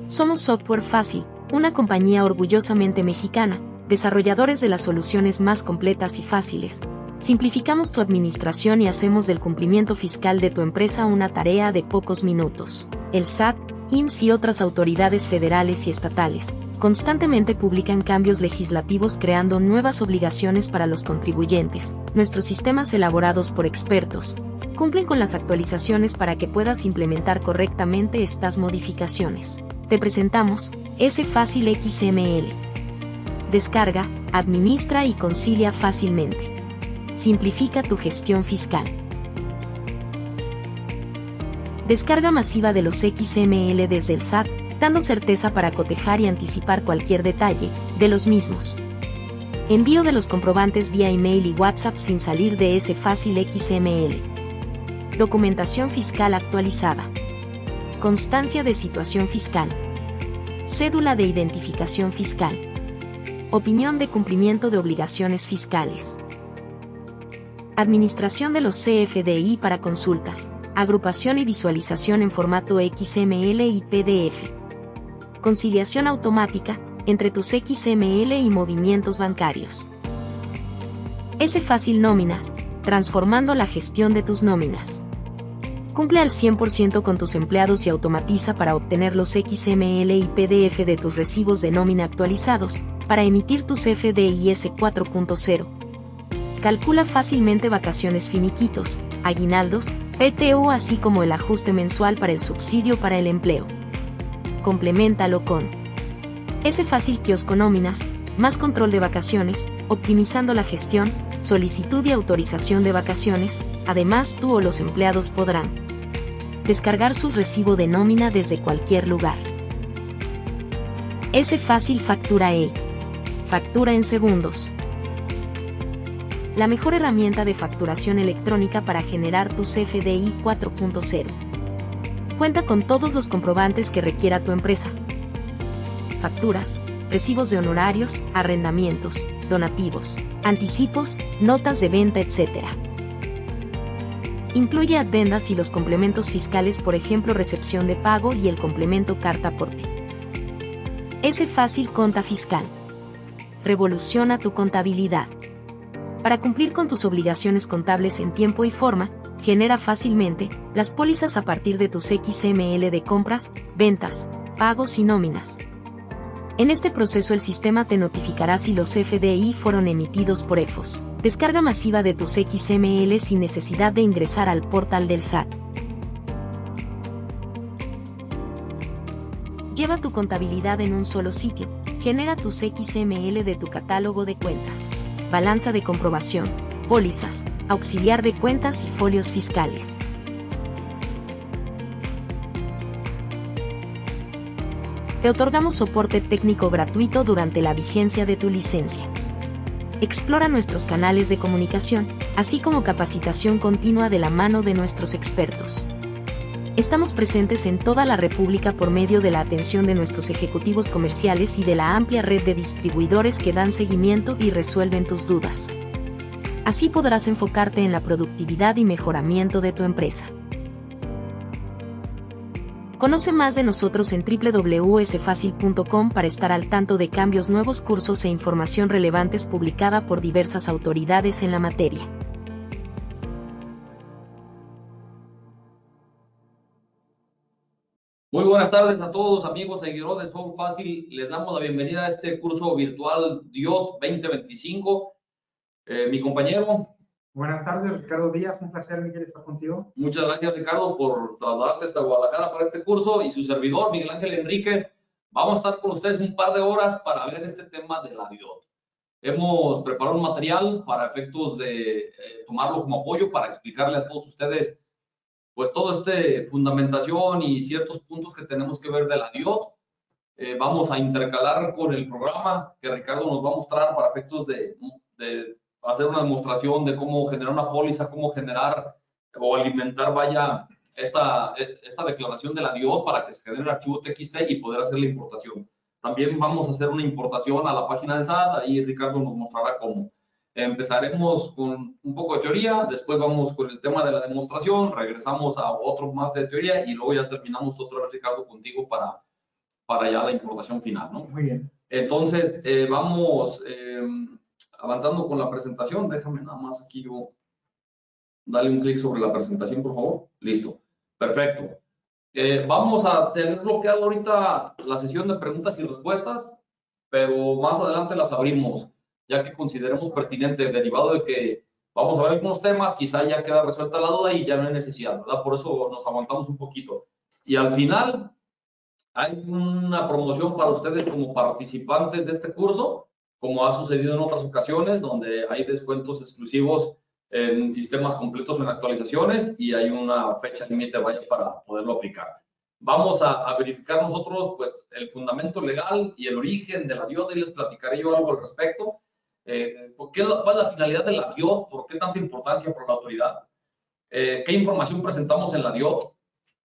Somos Software Fácil, una compañía orgullosamente mexicana, desarrolladores de las soluciones más completas y fáciles. Simplificamos tu administración y hacemos del cumplimiento fiscal de tu empresa una tarea de pocos minutos. El SAT, IMSS y otras autoridades federales y estatales constantemente publican cambios legislativos creando nuevas obligaciones para los contribuyentes. Nuestros sistemas elaborados por expertos cumplen con las actualizaciones para que puedas implementar correctamente estas modificaciones. Te presentamos S-Fácil XML. Descarga, administra y concilia fácilmente. Simplifica tu gestión fiscal. Descarga masiva de los XML desde el SAT, dando certeza para cotejar y anticipar cualquier detalle de los mismos. Envío de los comprobantes vía email y WhatsApp sin salir de S-Fácil XML. Documentación fiscal actualizada. Constancia de situación fiscal. Cédula de identificación fiscal. Opinión de cumplimiento de obligaciones fiscales. Administración de los CFDI para consultas, agrupación y visualización en formato XML y PDF. Conciliación automática entre tus XML y movimientos bancarios. S-Fácil Nóminas, transformando la gestión de tus nóminas. Cumple al 100% con tus empleados y automatiza para obtener los XML y PDF de tus recibos de nómina actualizados, para emitir tus FDIS 4.0. Calcula fácilmente vacaciones finiquitos, aguinaldos, PTO así como el ajuste mensual para el subsidio para el empleo. Compleméntalo con S-Fácil Kiosco Nóminas, más control de vacaciones, optimizando la gestión, solicitud y autorización de vacaciones. Además, tú o los empleados podrán descargar sus recibos de nómina desde cualquier lugar. S-Fácil Factura E. Factura en segundos. La mejor herramienta de facturación electrónica para generar tu FDI 4.0. Cuenta con todos los comprobantes que requiera tu empresa. Facturas, recibos de honorarios, arrendamientos, donativos, anticipos, notas de venta, etc. Incluye adendas y los complementos fiscales, por ejemplo recepción de pago y el complemento carta aporte. S-Fácil Conta Fiscal. Revoluciona tu contabilidad. Para cumplir con tus obligaciones contables en tiempo y forma, genera fácilmente las pólizas a partir de tus XML de compras, ventas, pagos y nóminas. En este proceso el sistema te notificará si los FDI fueron emitidos por EFOS. Descarga masiva de tus XML sin necesidad de ingresar al portal del SAT. Lleva tu contabilidad en un solo sitio. Genera tus XML de tu catálogo de cuentas, balanza de comprobación, pólizas, auxiliar de cuentas y folios fiscales. Te otorgamos soporte técnico gratuito durante la vigencia de tu licencia. Explora nuestros canales de comunicación, así como capacitación continua de la mano de nuestros expertos. Estamos presentes en toda la República por medio de la atención de nuestros ejecutivos comerciales y de la amplia red de distribuidores que dan seguimiento y resuelven tus dudas. Así podrás enfocarte en la productividad y mejoramiento de tu empresa. Conoce más de nosotros en www.sfacil.com para estar al tanto de cambios, nuevos cursos e información relevantes publicada por diversas autoridades en la materia. Muy buenas tardes a todos, amigos seguidores de Software Fácil. Les damos la bienvenida a este curso virtual DIOT 2025. Mi compañero. Buenas tardes, Ricardo Díaz. Un placer, Miguel, estar contigo. Muchas gracias, Ricardo, por trasladarte hasta Guadalajara para este curso. Y su servidor, Miguel Ángel Enríquez. Vamos a estar con ustedes un par de horas para ver este tema de la DIOT. Hemos preparado un material para efectos de tomarlo como apoyo para explicarle a todos ustedes pues todo fundamentación y ciertos puntos que tenemos que ver de la DIOT. Vamos a intercalar con el programa que Ricardo nos va a mostrar para efectos de hacer una demostración de cómo generar una póliza, cómo generar o alimentar, vaya, esta declaración de la DIOT para que se genere el archivo TXT y poder hacer la importación. También vamos a hacer una importación a la página del SAT, ahí Ricardo nos mostrará cómo. Empezaremos con un poco de teoría, después vamos con el tema de la demostración, regresamos a otro más de teoría y luego ya terminamos otra vez, Ricardo, contigo para para ya la importación final, ¿no? Muy bien. Entonces, vamos avanzando con la presentación. Déjame nada más aquí yo darle un clic sobre la presentación, por favor. Listo. Perfecto. Vamos a tener bloqueado ahorita la sesión de preguntas y respuestas, pero más adelante las abrimos, ya que consideremos pertinente, derivado de que vamos a ver algunos temas, quizá ya queda resuelta la duda y ya no hay necesidad, ¿verdad? Por eso nos aguantamos un poquito. Y al final hay una promoción para ustedes como participantes de este curso, como ha sucedido en otras ocasiones, donde hay descuentos exclusivos en sistemas completos o en actualizaciones y hay una fecha límite vaya para poderlo aplicar. Vamos a verificar nosotros pues el fundamento legal y el origen de la DIOD y les platicaré yo algo al respecto. ¿Cuál es la finalidad de la DIOD? ¿Por qué tanta importancia para la autoridad? ¿Qué información presentamos en la DIOD?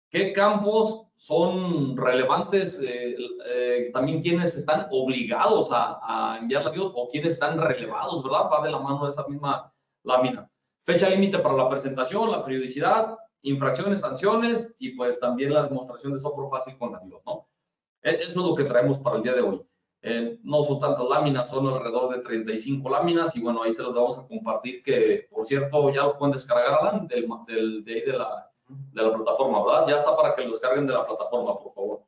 ¿Qué campos son relevantes? También quienes están obligados a enviar la DIOD o quienes están relevados, ¿verdad? Va de la mano de esa misma lámina. Fecha límite para la presentación, la periodicidad, infracciones, sanciones y pues también la demostración de software fácil con la DIOD, ¿no? Eso es lo que traemos para el día de hoy. No son tantas láminas, son alrededor de 35 láminas y bueno, ahí se los vamos a compartir que, por cierto, ya lo pueden descargar, Alan, de la plataforma, ¿verdad? Ya está para que lo descarguen de la plataforma, por favor.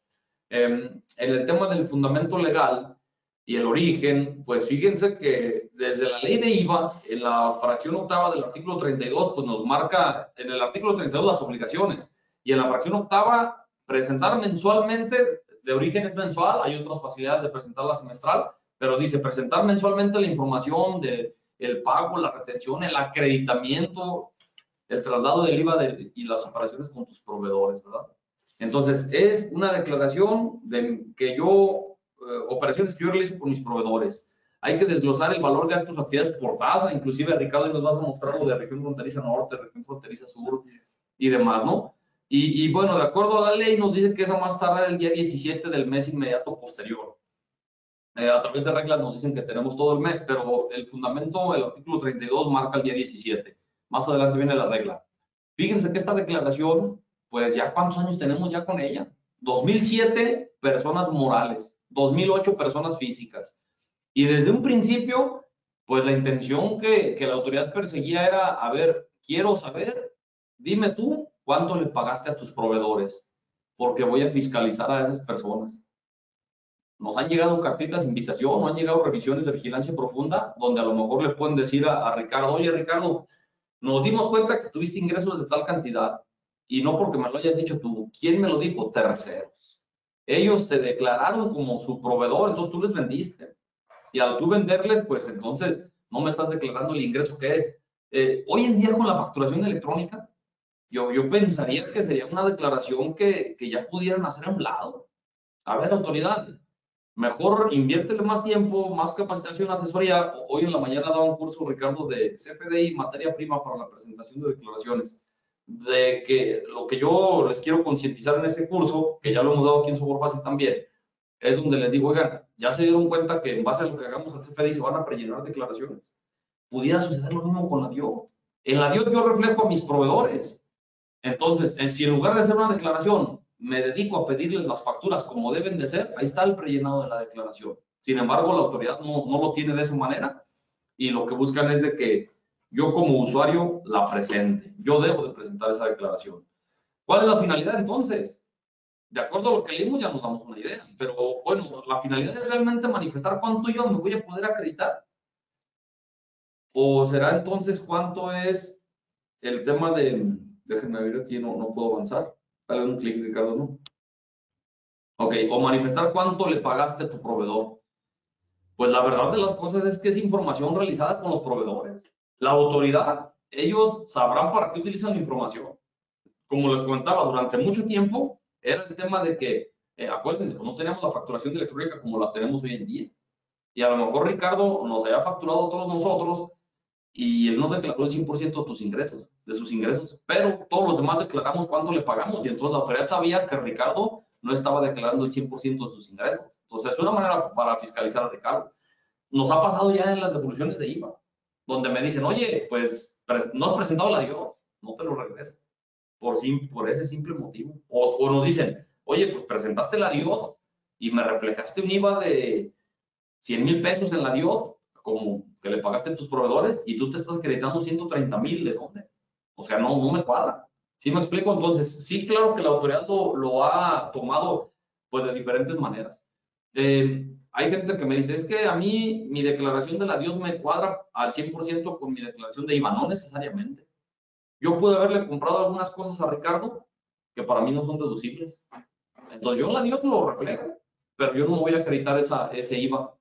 En el tema del fundamento legal y el origen, pues fíjense que desde la ley de IVA, en la fracción octava del artículo 32, pues nos marca en el artículo 32 las obligaciones y en la fracción octava presentar mensualmente, de origen es mensual, hay otras facilidades de presentarla semestral, pero dice presentar mensualmente la información de el pago, la retención, el acreditamiento, el traslado del IVA y las operaciones con tus proveedores, ¿verdad? Entonces, es una declaración de que yo, operaciones que yo realizo con mis proveedores. Hay que desglosar el valor de actos o actividades por tasa, inclusive Ricardo nos vas a mostrar lo de región fronteriza norte, región fronteriza sur y demás, ¿no? Y bueno, de acuerdo a la ley nos dice que esa más tarde el día 17 del mes inmediato posterior. A través de reglas nos dicen que tenemos todo el mes, pero el fundamento, el artículo 32 marca el día 17. Más adelante viene la regla. Fíjense que esta declaración, pues ya cuántos años tenemos ya con ella. 2007, personas morales. 2008, personas físicas. Y desde un principio, pues la intención que la autoridad perseguía era, a ver, quiero saber, dime tú, cuánto le pagaste a tus proveedores, porque voy a fiscalizar a esas personas. Nos han llegado cartitas de invitación, o han llegado revisiones de vigilancia profunda, donde a lo mejor le pueden decir a Ricardo, oye Ricardo, nos dimos cuenta que tuviste ingresos de tal cantidad y no porque me lo hayas dicho tú. ¿Quién me lo dijo? Terceros. Ellos te declararon como su proveedor, entonces tú les vendiste. Y al tú venderles, pues entonces no me estás declarando el ingreso que es. Hoy en día con la facturación electrónica, yo pensaría que sería una declaración que ya pudieran hacer a un lado. A ver, autoridad, mejor inviértele más tiempo, más capacitación, asesoría. Hoy en la mañana daba un curso, Ricardo, de CFDI, materia prima para la presentación de declaraciones. De que lo que yo les quiero concientizar en ese curso, que ya lo hemos dado aquí en Software Fácil también, es donde les digo, oigan, ya se dieron cuenta que en base a lo que hagamos al CFDI se van a prellenar declaraciones. Pudiera suceder lo mismo con la DIOD. En la DIOD yo reflejo a mis proveedores. Entonces, si en lugar de hacer una declaración, me dedico a pedirles las facturas como deben de ser, ahí está el prellenado de la declaración. Sin embargo, la autoridad no lo tiene de esa manera y lo que buscan es de que yo como usuario la presente. Yo debo de presentar esa declaración. ¿Cuál es la finalidad entonces? De acuerdo a lo que leímos ya nos damos una idea, pero bueno, la finalidad es realmente manifestar cuánto yo me voy a poder acreditar. ¿O será entonces cuánto es el tema de, déjenme ver aquí, no puedo avanzar. Dale un clic, Ricardo, ¿no? Ok, o manifestar cuánto le pagaste a tu proveedor. Pues la verdad de las cosas es que es información realizada con los proveedores. La autoridad, ellos sabrán para qué utilizan la información. Como les comentaba, durante mucho tiempo era el tema de que, acuérdense, pues no teníamos la facturación electrónica como la tenemos hoy en día. Y a lo mejor Ricardo nos había facturado a todos nosotros y él no declaró el 100% de sus ingresos, pero todos los demás declaramos cuánto le pagamos y entonces la autoridad sabía que Ricardo no estaba declarando el 100% de sus ingresos. Entonces es una manera para fiscalizar a Ricardo. Nos ha pasado ya en las devoluciones de IVA, donde me dicen, oye, pues no has presentado la DIOD, no te lo regreso, por ese simple motivo. O nos dicen, oye, pues presentaste la DIOD, y me reflejaste un IVA de 100,000 pesos en la DIOT, como que le pagaste a tus proveedores, y tú te estás acreditando 130,000, ¿de dónde? O sea, no me cuadra. ¿Sí me explico? Entonces, sí, claro que la autoridad lo ha tomado pues de diferentes maneras. Hay gente que me dice, es que a mí mi declaración de la DIOT me cuadra al 100% con mi declaración de IVA. No necesariamente. Yo pude haberle comprado algunas cosas a Ricardo que para mí no son deducibles. Entonces, yo en la DIOT lo reflejo, pero yo no voy a acreditar ese IVA,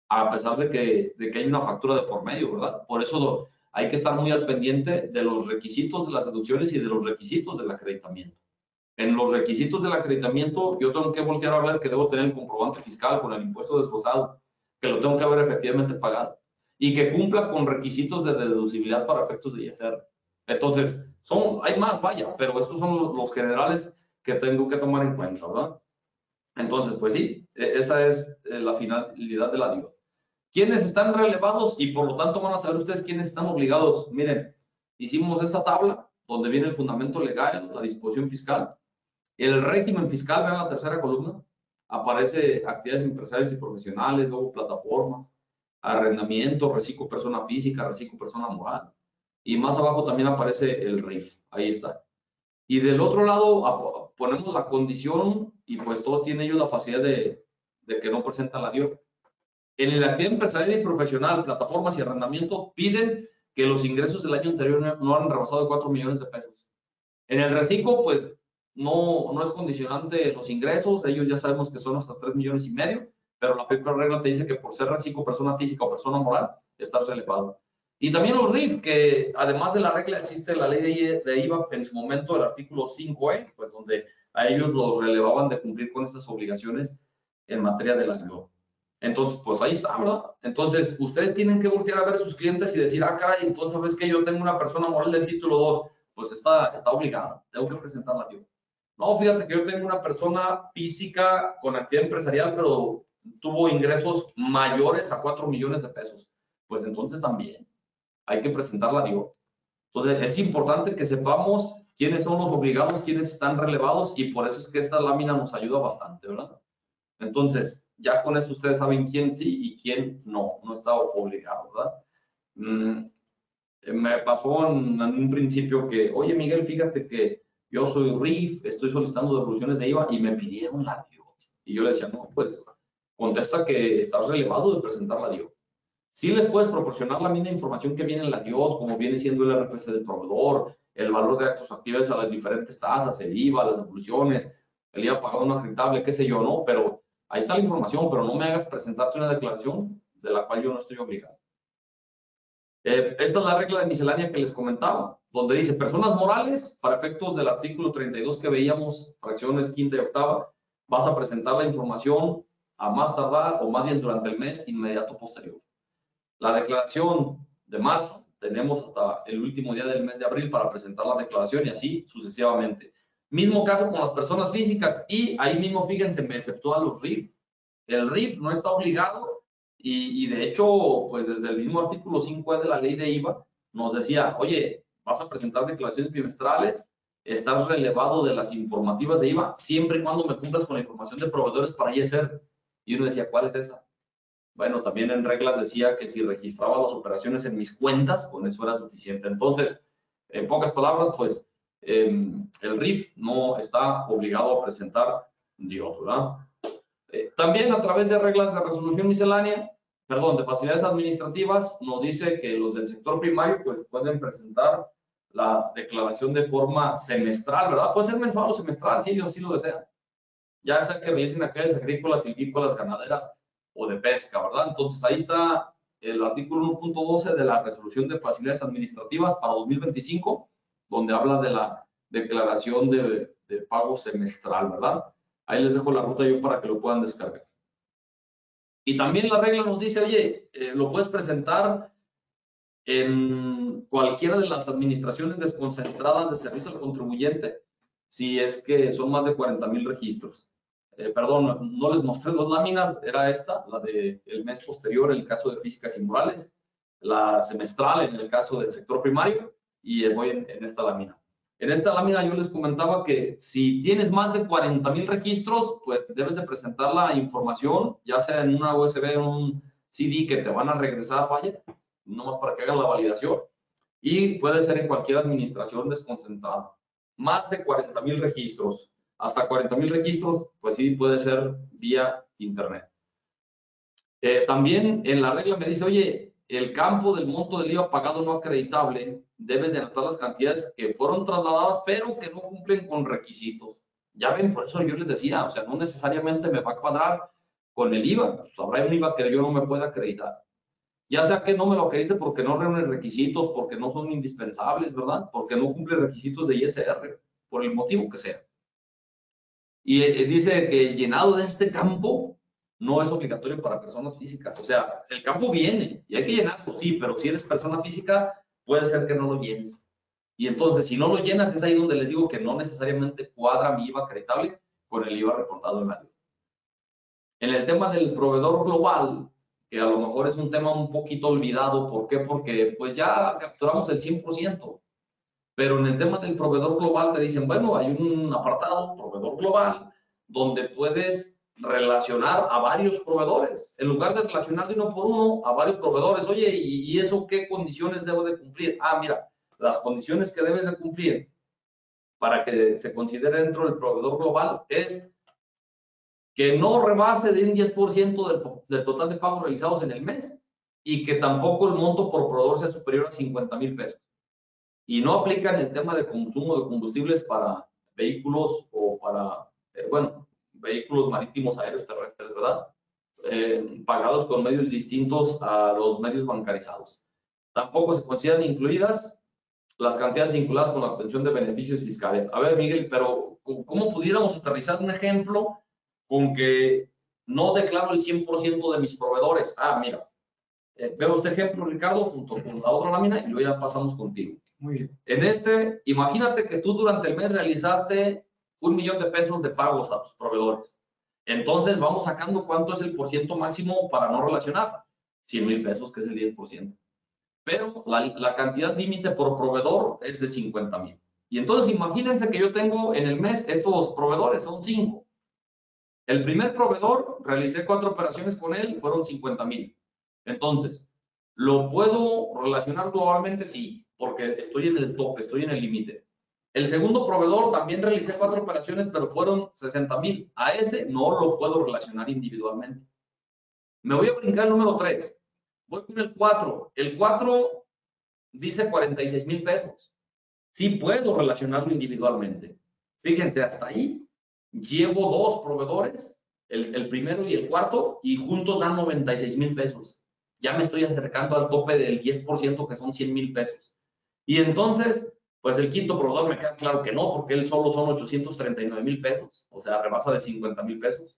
a pesar de que hay una factura de por medio, ¿verdad? Por eso hay que estar muy al pendiente de los requisitos de las deducciones y de los requisitos del acreditamiento. En los requisitos del acreditamiento, yo tengo que voltear a ver que debo tener el comprobante fiscal con el impuesto desglosado, que lo tengo que haber efectivamente pagado y que cumpla con requisitos de deducibilidad para efectos de ISR. Entonces, hay más, vaya, pero estos son los generales que tengo que tomar en cuenta, ¿verdad? Entonces, pues sí, esa es la finalidad de la DIOT. ¿Quiénes están relevados? Y por lo tanto van a saber ustedes quiénes están obligados. Miren, hicimos esa tabla donde viene el fundamento legal, la disposición fiscal, el régimen fiscal, vean la tercera columna, aparece actividades empresariales y profesionales, luego plataformas, arrendamiento, reciclo persona física, reciclo persona moral, y más abajo también aparece el RIF, ahí está. Y del otro lado ponemos la condición y pues todos tienen ellos la facilidad de que no presentan la DIOT. En la actividad empresarial y profesional, plataformas y arrendamiento piden que los ingresos del año anterior no han rebasado de 4 millones de pesos. En el reciclo, pues no es condicionante los ingresos, ellos ya sabemos que son hasta 3,5 millones, pero la primera regla te dice que por ser reciclo, persona física o persona moral, estás relevado. Y también los RIF, que además de la regla existe la ley de IVA en su momento, el artículo 5E, pues donde a ellos los relevaban de cumplir con estas obligaciones en materia de la DIOT. Entonces, pues ahí está, ¿verdad? Entonces, ustedes tienen que voltear a ver a sus clientes y decir, ah, caray, entonces, ¿sabes qué? Yo tengo una persona moral del título 2, pues está obligada, tengo que presentar la DIOT. No, fíjate que yo tengo una persona física con actividad empresarial, pero tuvo ingresos mayores a 4 millones de pesos. Pues entonces también hay que presentar la DIOT. Entonces, es importante que sepamos quiénes son los obligados, quiénes están relevados, y por eso es que esta lámina nos ayuda bastante, ¿verdad? Entonces, ya con eso ustedes saben quién sí y quién no está obligado, ¿verdad? Me pasó en un principio que, oye, Miguel, fíjate que yo soy RIF, estoy solicitando devoluciones de IVA y me pidieron la DIOT. Y yo le decía, no, pues contesta que estás relevado de presentar la DIOT. Sí les puedes proporcionar la misma información que viene en la DIOT, como viene siendo el RFC del proveedor, el valor de actos actividades a las diferentes tasas, el IVA, las devoluciones, el IVA pagado no acreditable, qué sé yo, ¿no? Pero ahí está la información, pero no me hagas presentarte una declaración de la cual yo no estoy obligado. Esta es la regla de miscelánea que les comentaba, donde dice personas morales, para efectos del artículo 32 que veíamos, fracciones quinta y octava, vas a presentar la información a más tardar o más bien durante el mes inmediato posterior. La declaración de marzo, tenemos hasta el último día del mes de abril para presentar la declaración y así sucesivamente. Mismo caso con las personas físicas y ahí mismo, fíjense, me exceptúa los RIF. El RIF no está obligado y de hecho, pues desde el mismo artículo 5E de la ley de IVA nos decía, oye, vas a presentar declaraciones bimestrales, estás relevado de las informativas de IVA, siempre y cuando me cumplas con la información de proveedores para ISR. Y uno decía, ¿cuál es esa? Bueno, también en reglas decía que si registraba las operaciones en mis cuentas, con eso era suficiente. Entonces, en pocas palabras, pues, el RIF no está obligado a presentar DIOT, ¿verdad? También a través de reglas de resolución miscelánea, de facilidades administrativas, nos dice que los del sector primario, pues, pueden presentar la declaración de forma semestral, ¿verdad? Puede ser mensual o semestral, si ellos así lo desean. Ya sea que realicen actividades agrícolas, silvícolas, ganaderas, o de pesca, ¿verdad? Entonces, ahí está el artículo 1.12 de la resolución de facilidades administrativas para 2025, donde habla de la declaración de pago semestral, ¿verdad? Ahí les dejo la ruta yo para que lo puedan descargar. Y también la regla nos dice, oye, lo puedes presentar en cualquiera de las administraciones desconcentradas de servicio al contribuyente, si es que son más de 40,000 registros. Perdón, no les mostré dos láminas, era esta, la del mes posterior en el caso de físicas y morales, la semestral en el caso del sector primario, y voy en esta lámina. En esta lámina yo les comentaba que si tienes más de 40,000 registros, pues debes de presentar la información, ya sea en una USB o un CD que te van a regresar, vaya, nomás para que hagan la validación. Y puede ser en cualquier administración desconcentrada. Más de 40,000 registros, hasta 40,000 registros, pues sí puede ser vía internet. También en la regla me dice, oye, el campo del monto del IVA pagado no acreditable, debes de anotar las cantidades que fueron trasladadas, pero que no cumplen con requisitos. Ya ven, por eso yo les decía, o sea, no necesariamente me va a cuadrar con el IVA. Pues habrá un IVA que yo no me pueda acreditar. Ya sea que no me lo acredite porque no reúne requisitos, porque no son indispensables, ¿verdad? Porque no cumple requisitos de ISR, por el motivo que sea. Y dice que el llenado de este campo no es obligatorio para personas físicas. O sea, el campo viene y hay que llenarlo, sí, pero si eres persona física, puede ser que no lo llenes. Y entonces, si no lo llenas, es ahí donde les digo que no necesariamente cuadra mi IVA acreditable con el IVA reportado en la ley. En el tema del proveedor global, que a lo mejor es un tema un poquito olvidado, ¿por qué? Porque pues ya capturamos el 100%. Pero en el tema del proveedor global te dicen, bueno, hay un apartado, proveedor global, donde puedes relacionar a varios proveedores. En lugar de relacionar de uno por uno a varios proveedores, oye, ¿y eso qué condiciones debo de cumplir? Ah, mira, las condiciones que debes de cumplir para que se considere dentro del proveedor global es que no rebase de un 10% del total de pagos realizados en el mes y que tampoco el monto por proveedor sea superior a 50,000 pesos. Y no aplican el tema de consumo de combustibles para vehículos o para, bueno, vehículos marítimos, aéreos, terrestres, ¿verdad? Pagados con medios distintos a los medios bancarizados. Tampoco se consideran incluidas las cantidades vinculadas con la obtención de beneficios fiscales. A ver, Miguel, pero ¿cómo pudiéramos aterrizar un ejemplo con que no declaro el 100% de mis proveedores? Ah, mira, veo este ejemplo, Ricardo, junto con la otra lámina y luego ya pasamos contigo. Muy bien. En este, imagínate que tú durante el mes realizaste 1,000,000 de pesos de pagos a tus proveedores. Entonces, vamos sacando cuánto es el porciento máximo para no relacionar. 100,000 pesos, que es el 10%. Pero la cantidad límite por proveedor es de 50,000. Y entonces, imagínense que yo tengo en el mes estos proveedores, son 5. El primer proveedor, realicé 4 operaciones con él, fueron 50,000. Entonces, ¿lo puedo relacionar globalmente? Sí, porque estoy en el tope, estoy en el límite. El segundo proveedor también realicé 4 operaciones, pero fueron 60,000. A ese no lo puedo relacionar individualmente. Me voy a brincar el número 3. Voy con el 4. El 4 dice 46,000 pesos. Sí puedo relacionarlo individualmente. Fíjense, hasta ahí llevo 2 proveedores, el primero y el cuarto, y juntos dan 96,000 pesos. Ya me estoy acercando al tope del 10%, que son 100,000 pesos. Y entonces, pues el quinto proveedor me queda claro que no, porque él solo son 839,000 pesos, o sea, rebasa de 50,000 pesos.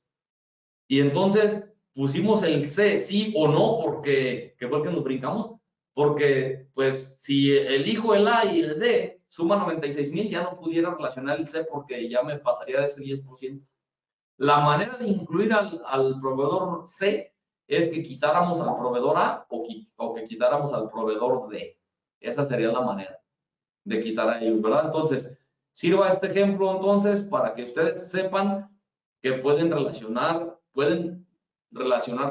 Y entonces pusimos el C, sí o no, porque que fue el que nos brincamos, porque pues si elijo el A y el D suma 96,000, ya no pudiera relacionar el C porque ya me pasaría de ese 10%. La manera de incluir al proveedor C es que quitáramos al proveedor A o que quitáramos al proveedor D. Esa sería la manera de quitar a ellos, ¿verdad? Entonces, sirva este ejemplo entonces para que ustedes sepan que pueden relacionar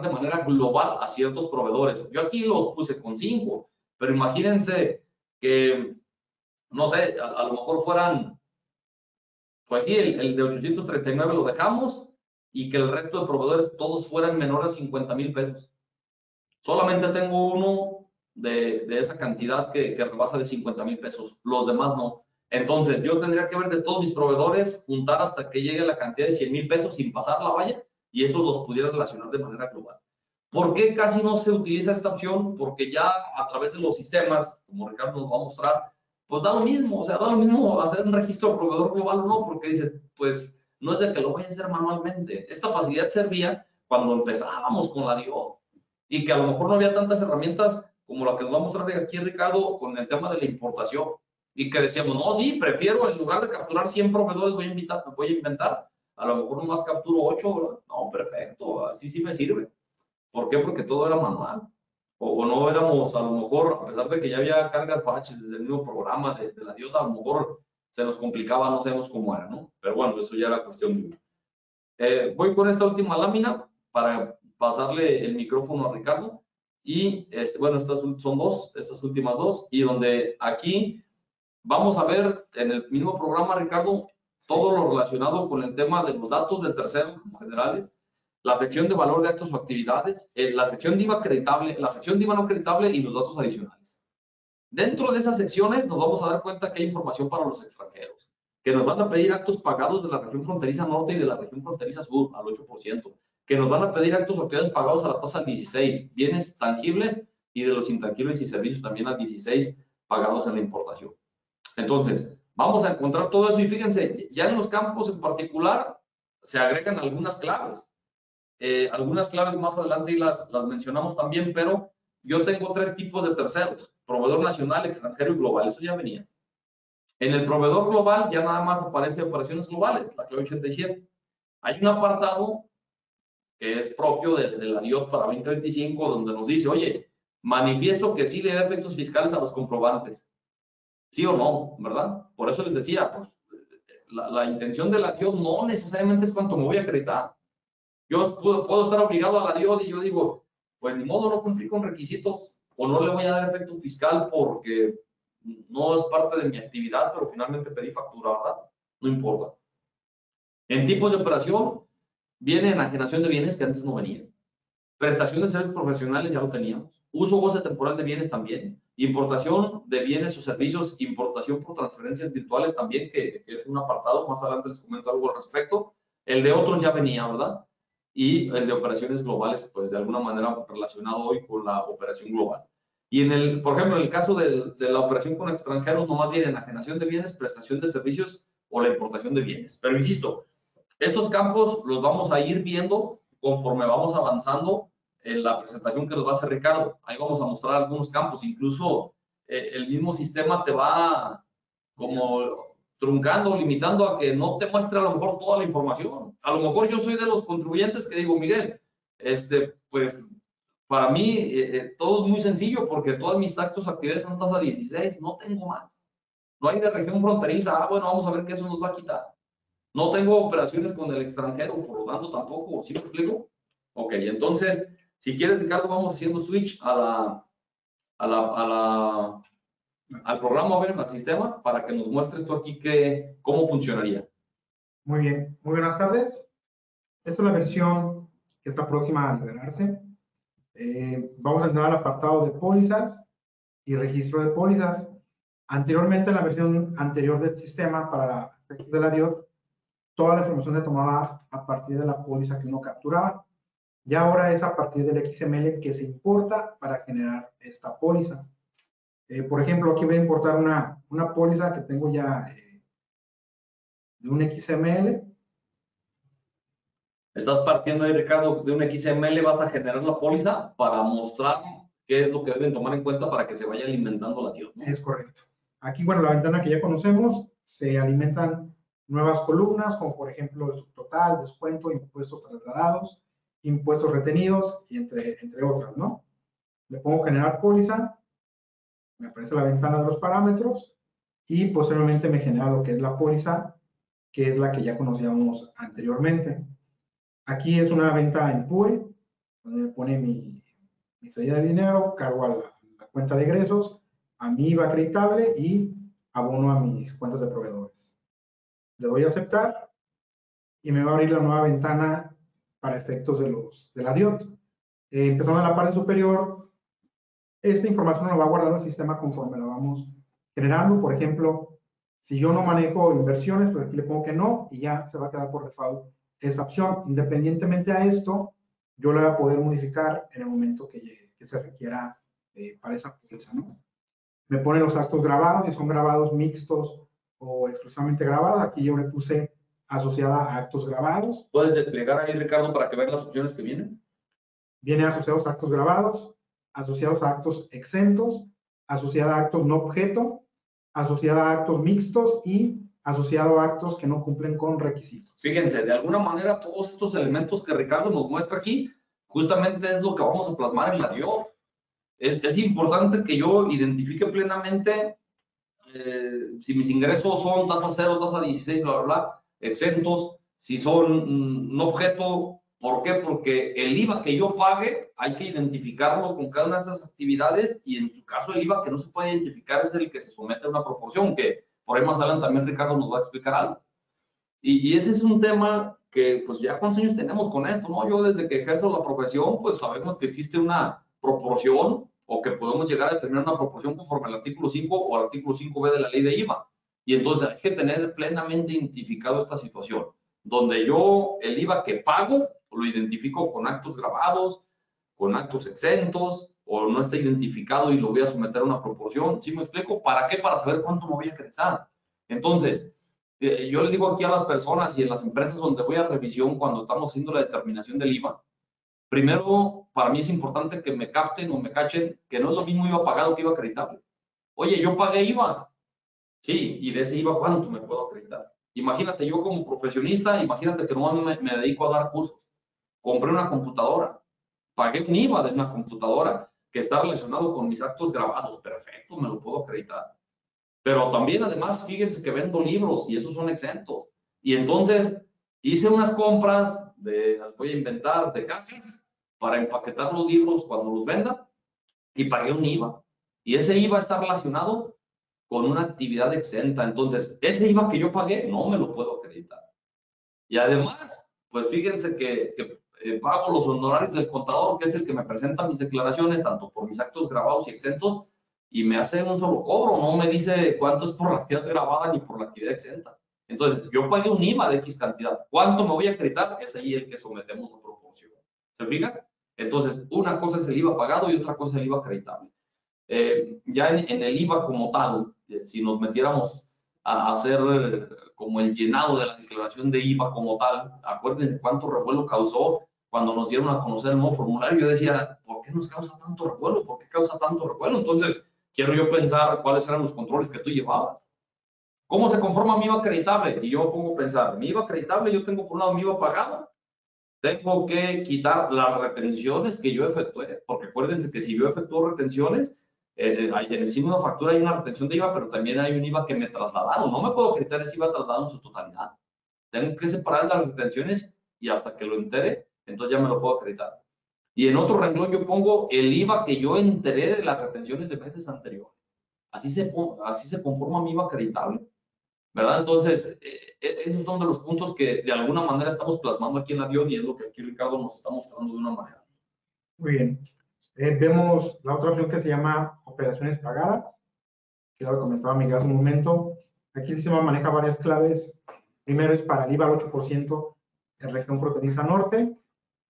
de manera global a ciertos proveedores. Yo aquí los puse con 5, pero imagínense que, no sé, a lo mejor fueran, pues sí, el de 839 lo dejamos y que el resto de proveedores todos fueran menores a 50,000 pesos. Solamente tengo uno de esa cantidad que rebasa de 50,000 pesos, los demás no. Entonces, yo tendría que ver de todos mis proveedores, juntar hasta que llegue la cantidad de 100,000 pesos sin pasar la valla y eso los pudiera relacionar de manera global. ¿Por qué casi no se utiliza esta opción? Porque ya a través de los sistemas, como Ricardo nos va a mostrar, pues da lo mismo, o sea, da lo mismo hacer un registro de proveedor global o no, porque dices, pues no es de que lo voy a hacer manualmente. Esta facilidad servía cuando empezábamos con la DIOT y que a lo mejor no había tantas herramientas como la que nos va a mostrar aquí Ricardo con el tema de la importación y que decíamos, no, sí, prefiero en lugar de capturar 100 proveedores voy a inventar, a lo mejor nomás capturo 8, ¿verdad? No, perfecto, así sí me sirve. ¿Por qué? Porque todo era manual. O no éramos, a lo mejor, a pesar de que ya había cargas batches desde el mismo programa de la DIOT, a lo mejor se nos complicaba, no sabemos cómo era, ¿no? Pero bueno, eso ya era cuestión de uno. Voy con esta última lámina para pasarle el micrófono a Ricardo. Y bueno, estas son dos, estas últimas dos, y donde aquí vamos a ver en el mismo programa, Ricardo, todo lo relacionado con el tema de los datos del tercero generales, la sección de valor de actos o actividades, la sección de IVA acreditable, la sección de IVA no acreditable y los datos adicionales. Dentro de esas secciones nos vamos a dar cuenta que hay información para los extranjeros, que nos van a pedir actos pagados de la región fronteriza norte y de la región fronteriza sur al 8%, que nos van a pedir actos o actividades pagados a la tasa al 16%, bienes tangibles y de los intangibles y servicios también al 16% pagados en la importación. Entonces, vamos a encontrar todo eso y fíjense, ya en los campos en particular se agregan algunas claves. Algunas claves más adelante y las mencionamos también, pero yo tengo tres tipos de terceros: proveedor nacional, extranjero y global. Eso ya venía. En el proveedor global ya nada más aparece operaciones globales, la clave 87. Hay un apartado que es propio de la DIOT para 2025, donde nos dice, oye, manifiesto que sí le da efectos fiscales a los comprobantes. ¿Sí o no? ¿Verdad? Por eso les decía, pues, la intención de la DIOT no necesariamente es cuánto me voy a acreditar. Yo puedo estar obligado a la DIOT y yo digo, pues ni modo, no cumplí con requisitos o no le voy a dar efecto fiscal porque no es parte de mi actividad, pero finalmente pedí factura, ¿verdad? No importa. En tipos de operación, viene enajenación de bienes que antes no venían. Prestación de servicios profesionales ya lo teníamos. Uso o goce temporal de bienes también. Importación de bienes o servicios, importación por transferencias virtuales también, que es un apartado. Más adelante les comento algo al respecto. El de otros ya venía, ¿verdad? Y el de operaciones globales, pues de alguna manera relacionado hoy con la operación global. Y por ejemplo, en el caso de la operación con extranjeros, nomás viene enajenación de bienes, prestación de servicios o la importación de bienes. Pero insisto, estos campos los vamos a ir viendo conforme vamos avanzando en la presentación que nos va a hacer Ricardo. Ahí vamos a mostrar algunos campos, incluso el mismo sistema te va como truncando, limitando a que no te muestre a lo mejor toda la información. A lo mejor yo soy de los contribuyentes que digo, Miguel, pues para mí todo es muy sencillo porque todas mis actos actividades son tasa 16, no tengo más. No hay de región fronteriza, bueno, vamos a ver qué eso nos va a quitar. No tengo operaciones con el extranjero, por lo tanto tampoco, ¿sí me explico? Ok, entonces, si quieres, Ricardo, vamos haciendo switch al programa, a ver, al sistema, para que nos muestres tú aquí cómo funcionaría. Muy bien, muy buenas tardes. Esta es la versión que está próxima a liberarse. Vamos a entrar al apartado de pólizas y registro de pólizas. Anteriormente, en la versión anterior del sistema para efectos de la DIOT, toda la información se tomaba a partir de la póliza que uno capturaba. Y ahora es a partir del XML que se importa para generar esta póliza. Por ejemplo, aquí voy a importar una póliza que tengo ya de un XML. Estás partiendo ahí, Ricardo, de un XML, vas a generar la póliza para mostrar qué es lo que deben tomar en cuenta para que se vaya alimentando la DIOT, ¿no? Es correcto. Aquí, bueno, la ventana que ya conocemos, se alimentan nuevas columnas, como por ejemplo el subtotal, descuento, impuestos trasladados, impuestos retenidos, y entre otras, ¿no? Le pongo generar póliza, me aparece la ventana de los parámetros, y posteriormente me genera lo que es la póliza, que es la que ya conocíamos anteriormente. Aquí es una venta en PUE, donde me pone mi salida de dinero, cargo a la cuenta de egresos, a mi IVA acreditable y abono a mis cuentas de proveedores. Le doy a aceptar y me va a abrir la nueva ventana para efectos de la DIOT. Empezando en la parte superior, esta información la va guardando el sistema conforme la vamos generando. Por ejemplo, si yo no manejo inversiones, pues aquí le pongo que no y ya se va a quedar por default esa opción. Independientemente a esto, yo la voy a poder modificar en el momento que se requiera para esa póliza, ¿no? Me pone los actos grabados, y son grabados mixtos o exclusivamente grabados. Aquí yo le puse asociada a actos grabados. ¿Puedes desplegar ahí, Ricardo, para que vean las opciones que vienen? Viene asociados a actos grabados, asociados a actos exentos, asociada a actos no objeto, asociada a actos mixtos y asociado a actos que no cumplen con requisitos. Fíjense, de alguna manera todos estos elementos que Ricardo nos muestra aquí, justamente es lo que vamos a plasmar en la DIOT. Es importante que yo identifique plenamente si mis ingresos son tasa 0, tasa 16, bla, bla, bla, exentos, si son un objeto, ¿por qué? Porque el IVA que yo pague hay que identificarlo con cada una de esas actividades y en su caso el IVA que no se puede identificar es el que se somete a una proporción, que por ahí más adelante también Ricardo nos va a explicar algo. Y ese es un tema que pues ya cuántos años tenemos con esto, ¿no? Yo desde que ejerzo la profesión pues sabemos que existe una proporción o que podemos llegar a determinar una proporción conforme al artículo 5 o al artículo 5B de la ley de IVA. Y entonces hay que tener plenamente identificado esta situación, donde yo el IVA que pago lo identifico con actos grabados, con actos exentos, o no está identificado y lo voy a someter a una proporción. ¿Sí me explico? ¿Para qué? Para saber cuánto me voy a acreditar. Entonces, yo le digo aquí a las personas y en las empresas donde voy a revisión cuando estamos haciendo la determinación del IVA, primero, para mí es importante que me capten o me cachen que no es lo mismo IVA pagado que IVA acreditable. Oye, yo pagué IVA. Sí, y de ese IVA, ¿cuánto me puedo acreditar? Imagínate, yo como profesionista, imagínate que no me dedico a dar cursos. Compré una computadora, pagué un IVA de una computadora que está relacionado con mis actos grabados. Perfecto, me lo puedo acreditar. Pero también, además, fíjense que vendo libros y esos son exentos. Y entonces hice unas compras voy a inventar, de cajas para empaquetar los libros cuando los venda y pagué un IVA. Y ese IVA está relacionado con una actividad exenta. Entonces, ese IVA que yo pagué no me lo puedo acreditar. Y además, pues fíjense que pago los honorarios del contador, que es el que me presenta mis declaraciones, tanto por mis actos grabados y exentos, y me hace un solo cobro, no me dice cuánto es por la actividad grabada ni por la actividad exenta. Entonces, yo pagué un IVA de X cantidad. ¿Cuánto me voy a acreditar? Es ahí el que sometemos a proporción. ¿Se fijan? Entonces, una cosa es el IVA pagado y otra cosa es el IVA acreditable. Ya en el IVA como tal, si nos metiéramos a hacer como el llenado de la declaración de IVA como tal, acuérdense cuánto revuelo causó cuando nos dieron a conocer el nuevo formulario. Yo decía, ¿por qué nos causa tanto revuelo? ¿Por qué causa tanto revuelo? Entonces, quiero yo pensar cuáles eran los controles que tú llevabas. ¿Cómo se conforma mi IVA acreditable? Y yo me pongo a pensar, mi IVA acreditable, yo tengo por un lado mi IVA pagado, tengo que quitar las retenciones que yo efectué, porque acuérdense que si yo efectúo retenciones, en el signo de factura hay una retención de IVA, pero también hay un IVA que me he trasladado. No me puedo acreditar ese IVA trasladado en su totalidad. Tengo que separar las retenciones y hasta que lo entere, entonces ya me lo puedo acreditar. Y en otro renglón yo pongo el IVA que yo enteré de las retenciones de meses anteriores. Así se conforma mi IVA acreditable, ¿verdad? Entonces, esos son de los puntos que de alguna manera estamos plasmando aquí en la DIOD y es lo que aquí Ricardo nos está mostrando de una manera. Muy bien. Vemos la otra opción que se llama operaciones pagadas, que lo comentaba Miguel hace un momento. Aquí el sistema maneja varias claves. Primero es para el IVA al 8% en región fronteriza norte,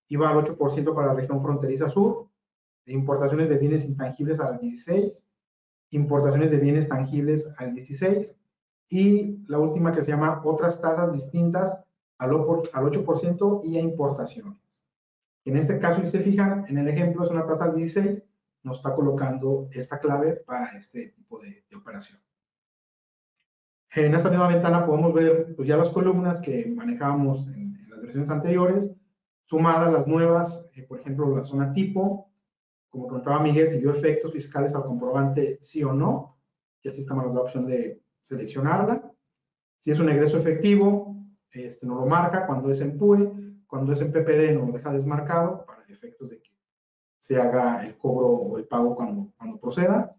IVA al 8% para la región fronteriza sur, importaciones de bienes intangibles al 16%, importaciones de bienes tangibles al 16%, y la última que se llama otras tasas distintas al 8% y a importaciones. En este caso, si se fijan, en el ejemplo es una tasa al 16, nos está colocando esta clave para este tipo de operación. En esta misma ventana podemos ver pues, ya las columnas que manejábamos en las versiones anteriores, sumadas las nuevas, por ejemplo, la zona tipo, como contaba Miguel, si dio efectos fiscales al comprobante sí o no, que el sistema nos da opción de seleccionarla. Si es un egreso efectivo, nos lo marca. Cuando es en PUE, cuando es en PPD, nos lo deja desmarcado para efectos de que se haga el cobro o el pago cuando proceda.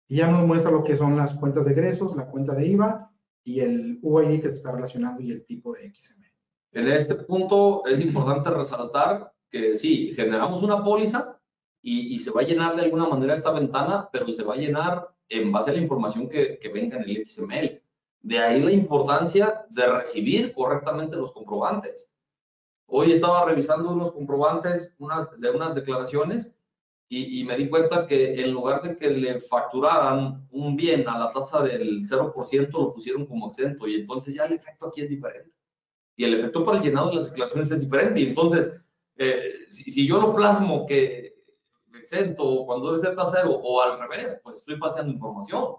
Y ya nos muestra lo que son las cuentas de egresos, la cuenta de IVA y el UID que se está relacionando y el tipo de XML. En este punto es importante resaltar que sí, generamos una póliza y se va a llenar de alguna manera esta ventana, pero se va a llenar en base a la información que venga en el XML. De ahí la importancia de recibir correctamente los comprobantes. Hoy estaba revisando unos comprobantes de unas declaraciones y me di cuenta que en lugar de que le facturaran un bien a la tasa del 0%, lo pusieron como exento y entonces ya el efecto aquí es diferente. Y el efecto para el llenado de las declaraciones es diferente. Y entonces, si yo lo plasmo que exento cuando es Z0 o al revés, pues estoy falseando información.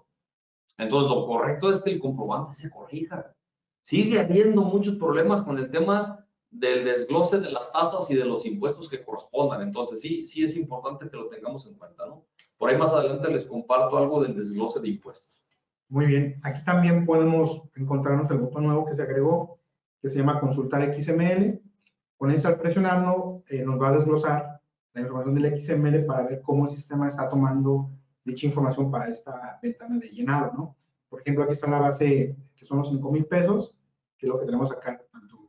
Entonces, lo correcto es que el comprobante se corrija. Sigue habiendo muchos problemas con el tema del desglose de las tasas y de los impuestos que correspondan. Entonces, sí es importante que lo tengamos en cuenta, ¿no? Por ahí más adelante les comparto algo del desglose de impuestos. Muy bien. Aquí también podemos encontrarnos el botón nuevo que se agregó, que se llama Consultar XML. Con ese, al presionarlo, nos va a desglosar la información del XML para ver cómo el sistema está tomando dicha información para esta ventana de llenado, ¿no? Por ejemplo, aquí está la base, que son los 5,000 pesos, que es lo que tenemos acá.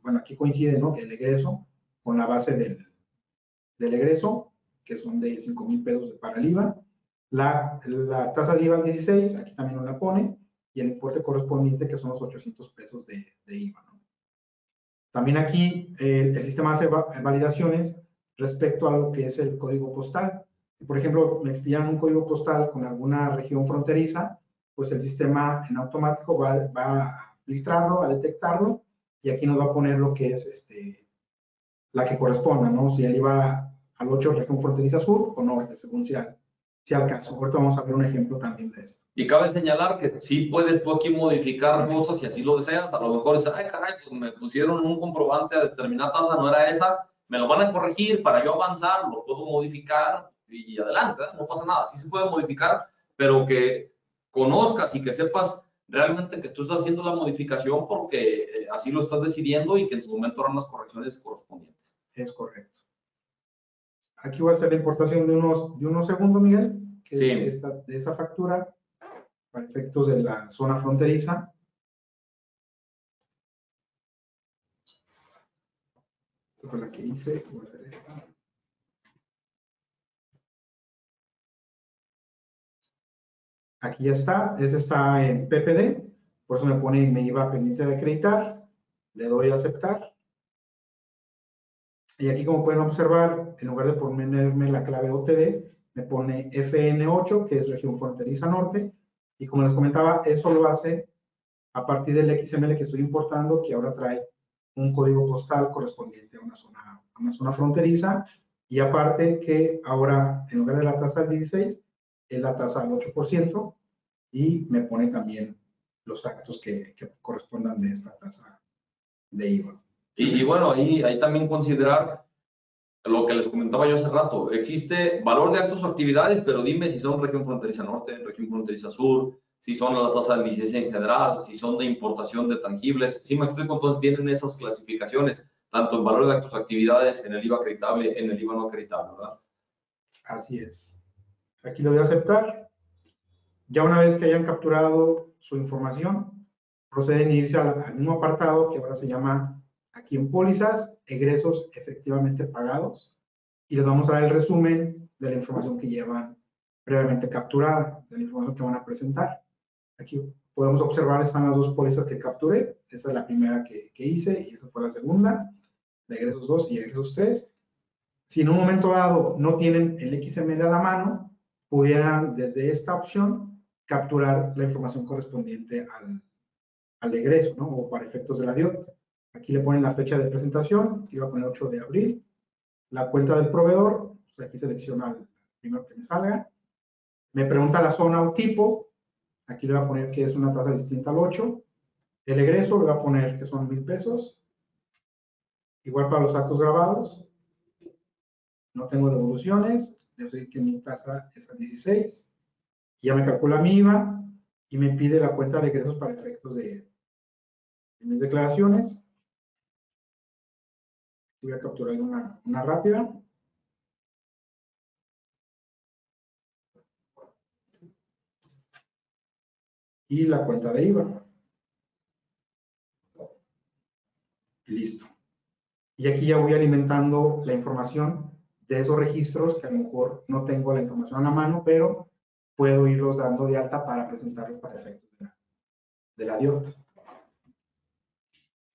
Bueno, aquí coincide, ¿no?, el egreso con la base del egreso, que son de 5,000 pesos para el IVA. La tasa de IVA al 16, aquí también nos la pone, y el importe correspondiente, que son los 800 pesos de IVA, ¿no? También aquí el sistema hace validaciones respecto a lo que es el código postal. Si, por ejemplo, me expidieran un código postal con alguna región fronteriza, pues el sistema en automático va a filtrarlo, a detectarlo, y aquí nos va a poner lo que es la que corresponda, ¿no? Si él iba al 8 región fronteriza sur o norte, según sea el caso. Ahorita vamos a ver un ejemplo también de esto. Y cabe señalar que sí puedes tú aquí modificar cosas si así lo deseas. A lo mejor dices, ay, caray, pues me pusieron un comprobante a determinada tasa, no era esa, me lo van a corregir para yo avanzar, lo puedo modificar y adelante, ¿eh? No pasa nada. Sí se puede modificar, pero que conozcas y que sepas realmente que tú estás haciendo la modificación porque así lo estás decidiendo y que en su momento harán las correcciones correspondientes. Es correcto. Aquí voy a hacer la importación de unos segundos, Miguel, que sí, es de esa factura para efectos de la zona fronteriza. Esta fue la que hice, voy a hacer esta. Aquí ya está, ese está en PPD, por eso me pone me iba pendiente de acreditar, le doy a aceptar. Y aquí, como pueden observar, en lugar de ponerme la clave OTD, me pone FN8, que es región fronteriza norte, y como les comentaba, eso lo hace a partir del XML que estoy importando, que ahora trae un código postal correspondiente a una zona fronteriza, y aparte que ahora, en lugar de la tasa del 16, es la tasa del 8%, y me pone también los actos que correspondan de esta tasa de IVA. Y bueno, ahí también considerar lo que les comentaba yo hace rato. Existe valor de actos o actividades, pero dime si son región fronteriza norte, región fronteriza sur, si son la tasa de licencia en general, si son de importación de tangibles. ¿Sí me explico? Entonces vienen esas clasificaciones, tanto en valor de actos o actividades, en el IVA acreditable, en el IVA no acreditable, ¿verdad? Así es. Aquí lo voy a aceptar. Ya una vez que hayan capturado su información, proceden a irse al mismo apartado que ahora se llama, aquí en pólizas, egresos efectivamente pagados, y les vamos a dar el resumen de la información que llevan previamente capturada, de la información que van a presentar. Aquí podemos observar, están las dos pólizas que capturé. Esta es la primera que hice y esa fue la segunda, de egresos 2 y egresos 3. Si en un momento dado no tienen el XML a la mano, pudieran desde esta opción capturar la información correspondiente al egreso, ¿no? O para efectos de la DIOT. Aquí le ponen la fecha de presentación, aquí va a poner 8 de abril. La cuenta del proveedor, pues aquí selecciona el primero que me salga. Me pregunta la zona o tipo, aquí le va a poner que es una tasa distinta al 8. El egreso le va a poner que son 1,000 pesos. Igual para los actos grabados. No tengo devoluciones, le doy que mi tasa es al 16. Ya me calcula mi IVA y me pide la cuenta de egresos para efectos de mis declaraciones. Voy a capturar una rápida. Y la cuenta de IVA. Y listo. Y aquí ya voy alimentando la información de esos registros que a lo mejor no tengo la información a la mano, pero puedo irlos dando de alta para presentarlos para efectos de la DIOT.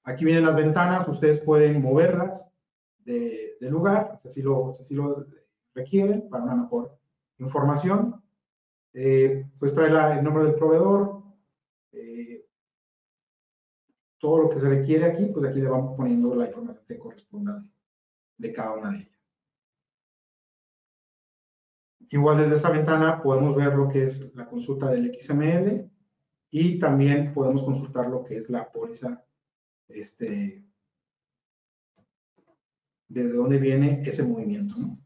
Aquí vienen las ventanas, ustedes pueden moverlas de lugar, si así lo requieren, para una mejor información. Pues trae el nombre del proveedor, todo lo que se requiere aquí, pues aquí le vamos poniendo la información que corresponda de cada una de ellas. Igual desde esta ventana podemos ver lo que es la consulta del XML y también podemos consultar lo que es la póliza, desde dónde viene ese movimiento, ¿no?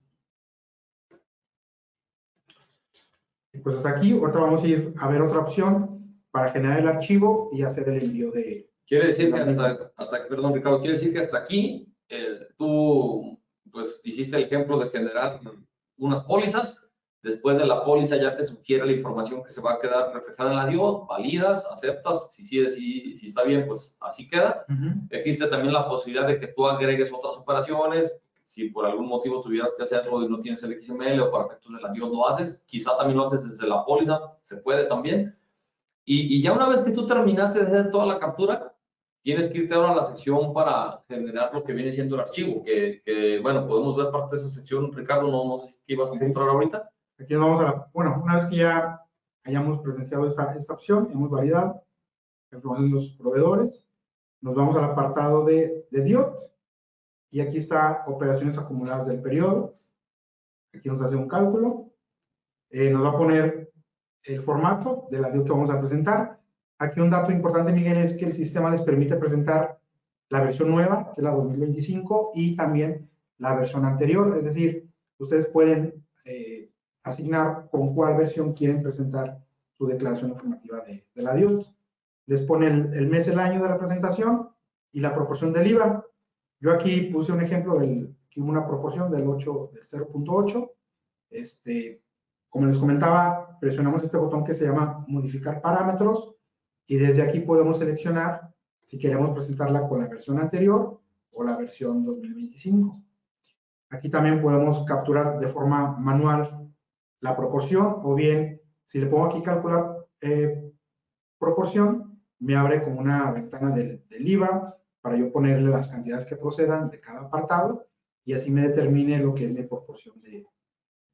Y pues hasta aquí, ahorita vamos a ir a ver otra opción para generar el archivo y hacer el envío de... Quiere decir que perdón, Ricardo, quiere decir que hasta aquí tú pues hiciste el ejemplo de generar unas pólizas. Después de la póliza ya te sugiere la información que se va a quedar reflejada en la DIOT, validas, aceptas, si está bien, pues así queda. Existe también la posibilidad de que tú agregues otras operaciones, si por algún motivo tuvieras que hacerlo y no tienes el XML o para efectos de la DIOT lo haces, quizá también lo haces desde la póliza, se puede también. Y ya una vez que tú terminaste de hacer toda la captura, tienes que irte ahora a la sección para generar lo que viene siendo el archivo, que bueno, podemos ver parte de esa sección, Ricardo, no sé qué ibas a mostrar ahorita. Aquí nos vamos a la, bueno, una vez que ya hayamos presenciado esta opción, hemos validado la información de los proveedores, nos vamos al apartado de DIOT y aquí está operaciones acumuladas del periodo. Aquí nos hace un cálculo, nos va a poner el formato de la DIOT que vamos a presentar. Aquí un dato importante, Miguel, es que el sistema les permite presentar la versión nueva, que es la 2025, y también la versión anterior, es decir, ustedes pueden asignar con cuál versión quieren presentar su declaración informativa de la DIOT. Les pone el mes, el año de la presentación y la proporción del IVA. Yo aquí puse un ejemplo que hubo una proporción del 0.8. Como les comentaba, presionamos este botón que se llama modificar parámetros y desde aquí podemos seleccionar si queremos presentarla con la versión anterior o la versión 2025. Aquí también podemos capturar de forma manual la proporción, o bien, si le pongo aquí calcular proporción, me abre como una ventana del IVA para yo ponerle las cantidades que procedan de cada apartado y así me determine lo que es mi proporción de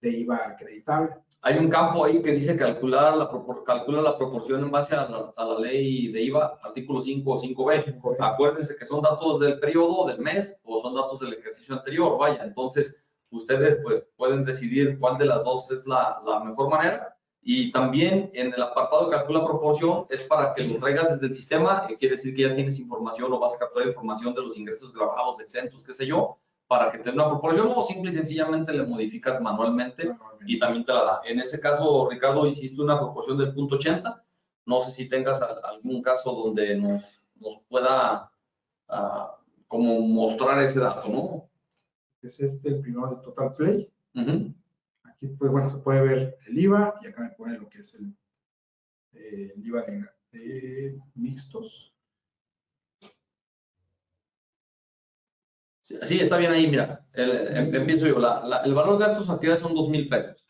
IVA acreditable. Hay un campo ahí que dice calcula la proporción en base a la ley de IVA, artículo 5 o 5B. Acuérdense que son datos del periodo, del mes, o son datos del ejercicio anterior, vaya. Entonces, ustedes pues pueden decidir cuál de las dos es la mejor manera. Y también en el apartado de calcula proporción es para que lo traigas desde el sistema, quiere decir que ya tienes información o vas a capturar información de los ingresos grabados, exentos, qué sé yo, para que te dé una proporción, o simple y sencillamente le modificas manualmente y también te la da. En ese caso, Ricardo, hiciste una proporción del 0.80. No sé si tengas algún caso donde nos pueda como mostrar ese dato, ¿no? Es el primero de Total Play. Aquí, pues bueno, se puede ver el IVA y acá me pone lo que es el IVA de mixtos. Sí, está bien ahí, mira, empiezo yo. El valor de actos actividades son 2,000 pesos.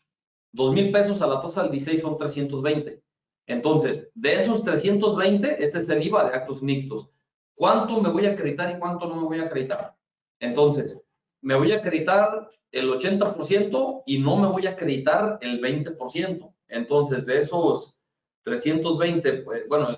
2,000 pesos a la tasa del 16 son 320. Entonces, de esos 320, ese es el IVA de actos mixtos. ¿Cuánto me voy a acreditar y cuánto no me voy a acreditar? Entonces, me voy a acreditar el 80% y no me voy a acreditar el 20%. Entonces, de esos 320, pues, bueno,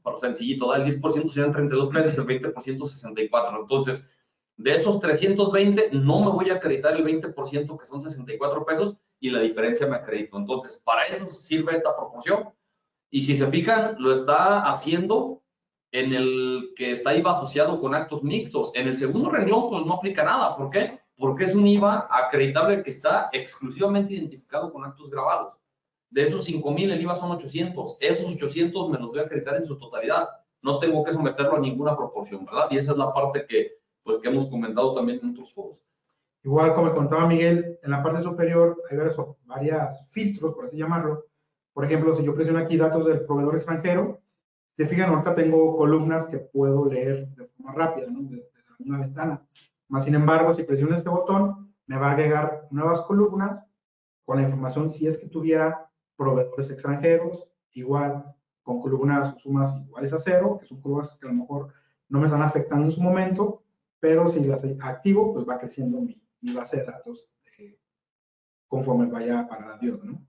por sencillito, el 10% serían 32 pesos, el 20% 64. Entonces, de esos 320, no me voy a acreditar el 20%, que son 64 pesos, y la diferencia me acredito. Entonces, para eso sirve esta proporción. Y si se fijan, lo está haciendo en el que está IVA asociado con actos mixtos. En el segundo renglón, pues no aplica nada. ¿Por qué? Porque es un IVA acreditable que está exclusivamente identificado con actos grabados. De esos 5,000, el IVA son 800. Esos 800 me los voy a acreditar en su totalidad. No tengo que someterlo a ninguna proporción, ¿verdad? Y esa es la parte que hemos comentado también en otros foros. Igual, como contaba Miguel, en la parte superior hay varios filtros, por así llamarlo. Por ejemplo, si yo presiono aquí datos del proveedor extranjero, se fijan, ahorita tengo columnas que puedo leer de forma rápida, ¿no? Desde la misma ventana. Más sin embargo, si presiono este botón, me va a agregar nuevas columnas con la información si es que tuviera proveedores extranjeros, igual con columnas o sumas iguales a 0, que son columnas que a lo mejor no me están afectando en su momento, pero si las activo, pues va creciendo mi base de datos conforme vaya para la DIOT, ¿no?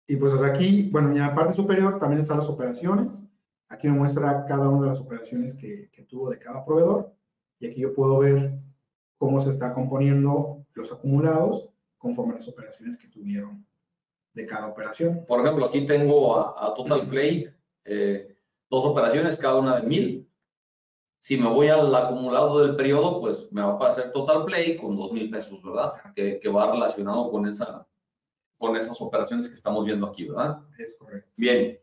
Y pues hasta aquí, bueno, en la parte superior también están las operaciones. Aquí me muestra cada una de las operaciones que tuvo de cada proveedor. Y aquí yo puedo ver cómo se está componiendo los acumulados conforme a las operaciones que tuvieron de cada operación. Por ejemplo, aquí tengo a Total Play, 2 operaciones, cada una de 1,000. Si me voy al acumulado del periodo, pues me va a aparecer Total Play con 2,000 pesos, ¿verdad? Que va relacionado con esa con esas operaciones que estamos viendo aquí, ¿verdad? Es correcto. Bien.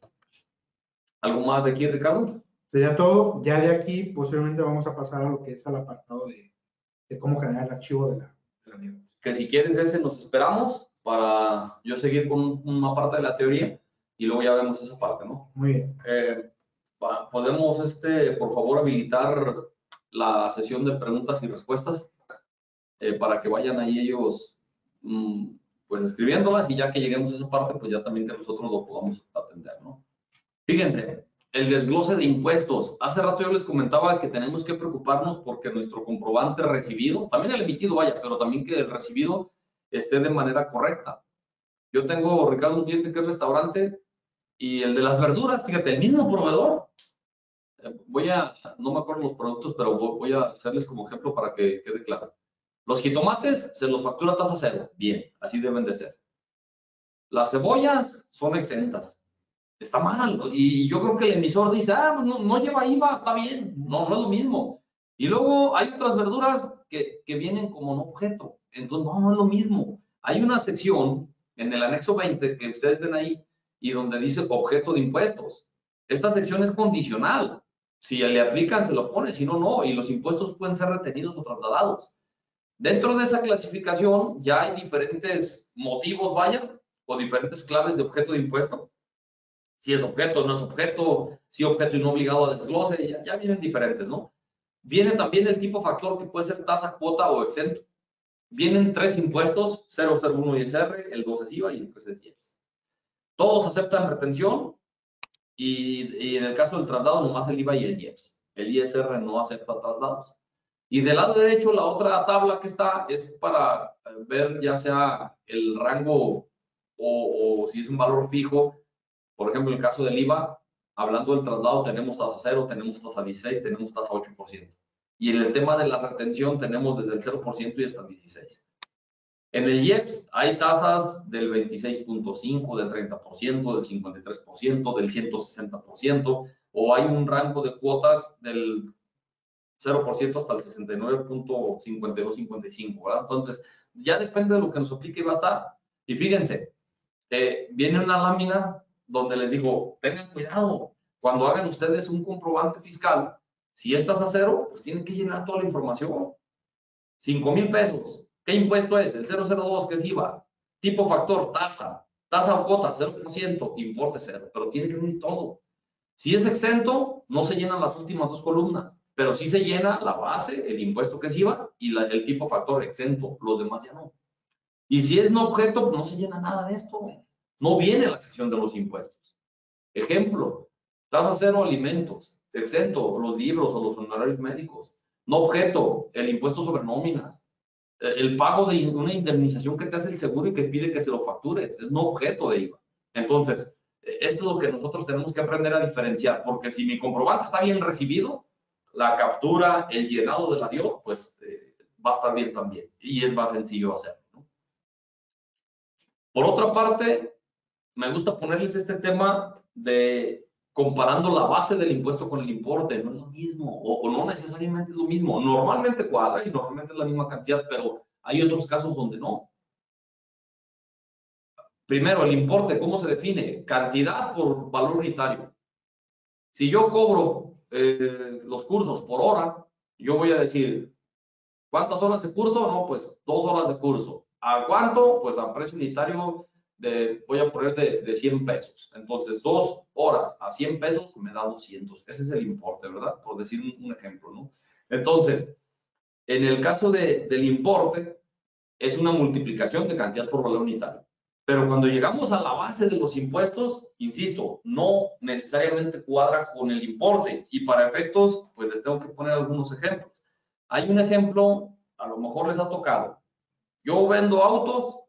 ¿Algo más de aquí, Ricardo? Sería todo. Ya de aquí, posiblemente vamos a pasar a lo que es el apartado de cómo generar el archivo de la NIOT. Que si quieres ese nos esperamos para yo seguir con una parte de la teoría y luego ya vemos esa parte, ¿no? Muy bien. Podemos, por favor, habilitar la sesión de preguntas y respuestas para que vayan ahí ellos pues escribiéndolas, y ya que lleguemos a esa parte, pues ya también que nosotros lo podamos atender, ¿no? Fíjense, el desglose de impuestos. Hace rato yo les comentaba que tenemos que preocuparnos porque nuestro comprobante recibido, también el emitido vaya, pero también que el recibido esté de manera correcta. Yo tengo, Ricardo, un cliente que es restaurante, y el de las verduras, fíjate, el mismo proveedor. No me acuerdo los productos, pero voy a hacerles como ejemplo para que quede claro. Los jitomates se los factura tasa cero. Bien, así deben de ser. Las cebollas son exentas. Está mal. Y yo creo que el emisor dice, no lleva IVA, está bien. No es lo mismo. Y luego hay otras verduras que vienen como un objeto. Entonces, no es lo mismo. Hay una sección en el anexo 20 que ustedes ven ahí y donde dice objeto de impuestos. Esta sección es condicional. Si le aplican, se lo pone, si no, no. Y los impuestos pueden ser retenidos o trasladados. Dentro de esa clasificación ya hay diferentes motivos, vaya, o diferentes claves de objeto de impuesto. Si es objeto, no es objeto, si objeto y no obligado a desglose, ya vienen diferentes, ¿no? Viene también el tipo factor que puede ser tasa, cuota o exento. Vienen 3 impuestos, 001 ISR, el 2 es IVA y el 3 es IEPS. Todos aceptan retención y en el caso del traslado nomás el IVA y el IEPS. El ISR no acepta traslados. Y del lado derecho, la otra tabla que está es para ver ya sea el rango o si es un valor fijo. Por ejemplo, en el caso del IVA, hablando del traslado, tenemos tasa 0, tenemos tasa 16, tenemos tasa 8%. Y en el tema de la retención, tenemos desde el 0% y hasta el 16%. En el IEPS hay tasas del 26.5%, del 30%, del 53%, del 160%, o hay un rango de cuotas del 0% hasta el 69.52-55, ¿verdad? Entonces, ya depende de lo que nos aplique y va a estar. Y fíjense, viene una lámina donde les digo, tengan cuidado, cuando hagan ustedes un comprobante fiscal, si estás a 0, pues tienen que llenar toda la información. 5,000 pesos. ¿Qué impuesto es? El 002, que es IVA. Tipo factor, tasa o cuota, 0%, importe 0, pero tiene que venir todo. Si es exento, no se llenan las últimas 2 columnas, pero sí se llena la base, el impuesto que es IVA y el tipo factor exento, los demás ya no. Y si es no objeto, no se llena nada de esto. No viene la sección de los impuestos. Ejemplo, tasa 0 alimentos, exento los libros o los honorarios médicos. No objeto, el impuesto sobre nóminas. El pago de una indemnización que te hace el seguro y que pide que se lo factures. Es no objeto de IVA. Entonces, esto es lo que nosotros tenemos que aprender a diferenciar, porque si mi comprobante está bien recibido, la captura, el llenado de la DIO, pues va a estar bien también. Y es más sencillo hacerlo, ¿no? Por otra parte, me gusta ponerles este tema de comparando la base del impuesto con el importe. No es lo mismo, o no necesariamente es lo mismo. Normalmente cuadra y normalmente es la misma cantidad, pero hay otros casos donde no. Primero, el importe, ¿cómo se define? Cantidad por valor unitario. Si yo cobro los cursos por hora, yo voy a decir, ¿cuántas horas de curso? No, pues 2 horas de curso. ¿A cuánto? Pues a precio unitario voy a poner de 100 pesos. Entonces, 2 horas a 100 pesos me da 200. Ese es el importe, ¿verdad? Por decir un ejemplo, ¿no? Entonces, en el caso del importe, es una multiplicación de cantidad por valor unitario. Pero cuando llegamos a la base de los impuestos, insisto, no necesariamente cuadra con el importe. Y para efectos, pues les tengo que poner algunos ejemplos. Hay un ejemplo, a lo mejor les ha tocado. Yo vendo autos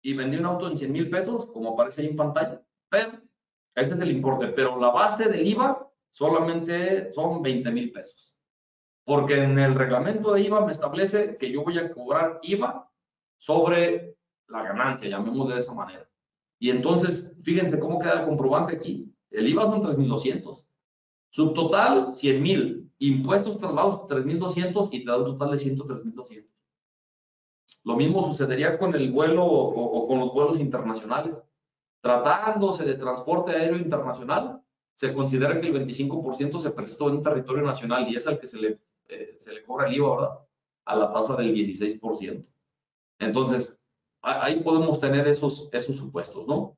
y vendí un auto en 100,000 pesos, como aparece ahí en pantalla, pero ese es el importe. Pero la base del IVA solamente son 20,000 pesos. Porque en el reglamento de IVA me establece que yo voy a cobrar IVA sobre la ganancia, llamémosle de esa manera. Y entonces, fíjense cómo queda el comprobante aquí. El IVA son 3,200. Subtotal, 100,000. Impuestos traslados, 3,200 y te da un total de 103,200. Lo mismo sucedería con el vuelo o con los vuelos internacionales. Tratándose de transporte aéreo internacional, se considera que el 25% se prestó en territorio nacional y es al que se le cobra el IVA, ¿verdad? A la tasa del 16%. Entonces, ahí podemos tener esos supuestos, ¿no?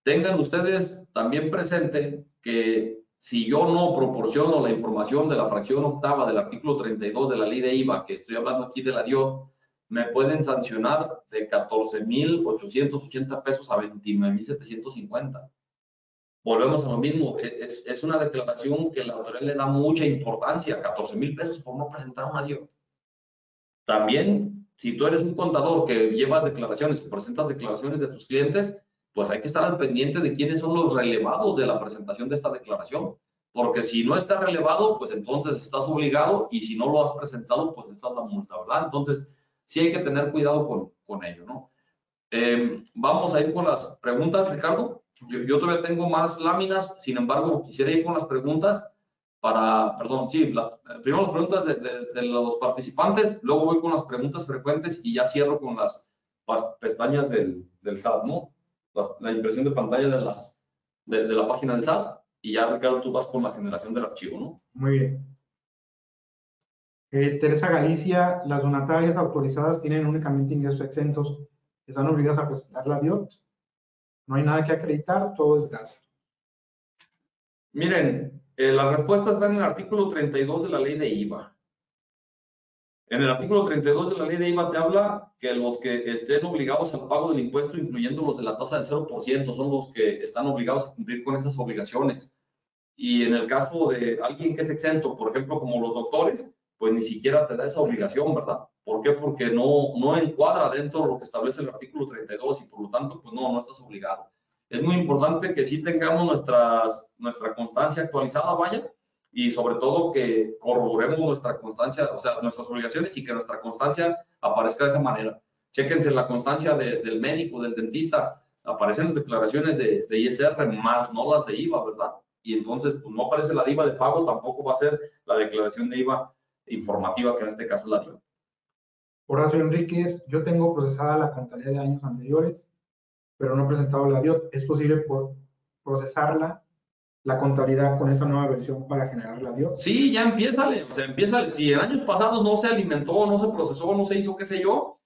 Tengan ustedes también presente que si yo no proporciono la información de la fracción octava del artículo 32 de la ley de IVA, que estoy hablando aquí de la DIOT, me pueden sancionar de 14,880 pesos a 29,750. Volvemos a lo mismo, es una declaración que la autoridad le da mucha importancia, 14,000 pesos por no presentar una DIOT. También, si tú eres un contador que llevas declaraciones o presentas declaraciones de tus clientes, pues hay que estar al pendiente de quiénes son los relevados de la presentación de esta declaración. Porque si no está relevado, pues entonces estás obligado, y si no lo has presentado, pues estás la multa, ¿verdad? Entonces, sí hay que tener cuidado con ello, ¿no? Vamos a ir con las preguntas, Ricardo. Yo todavía tengo más láminas, sin embargo, quisiera ir con las preguntas primero las preguntas de los participantes, luego voy con las preguntas frecuentes y ya cierro con las pestañas del SAT, ¿no? La impresión de pantalla de la página del SAT, y ya, Ricardo, tú vas con la generación del archivo, ¿no? Muy bien. Teresa Galicia, las donatarias autorizadas tienen únicamente ingresos exentos, ¿están obligadas a presentar la DIOT? No hay nada que acreditar, todo es gasto. Miren, la respuesta está en el artículo 32 de la ley de IVA. En el artículo 32 de la ley de IVA te habla que los que estén obligados al pago del impuesto, incluyendo los de la tasa del 0%, son los que están obligados a cumplir con esas obligaciones. Y en el caso de alguien que es exento, por ejemplo, como los doctores, pues ni siquiera te da esa obligación, ¿verdad? ¿Por qué? Porque no encuadra dentro de lo que establece el artículo 32 y por lo tanto, pues no estás obligado. Es muy importante que sí tengamos nuestra constancia actualizada, vaya, y sobre todo que corroboremos nuestra constancia, o sea, nuestras obligaciones, y que nuestra constancia aparezca de esa manera. Chéquense la constancia del médico, del dentista, aparecen las declaraciones de ISR más no las de IVA, ¿verdad? Y entonces, pues no aparece la IVA de pago, tampoco va a ser la declaración de IVA informativa, que en este caso es la DIOT. Horacio Enríquez, yo tengo procesada la contabilidad de años anteriores, pero no he presentado la DIOT. ¿Es posible procesarla, la contabilidad, con esa nueva versión para generar la DIOT? Sí, ya empiézale, o sea, empiézale. Si en años pasados no se alimentó, no se procesó, no se hizo, qué sé yo,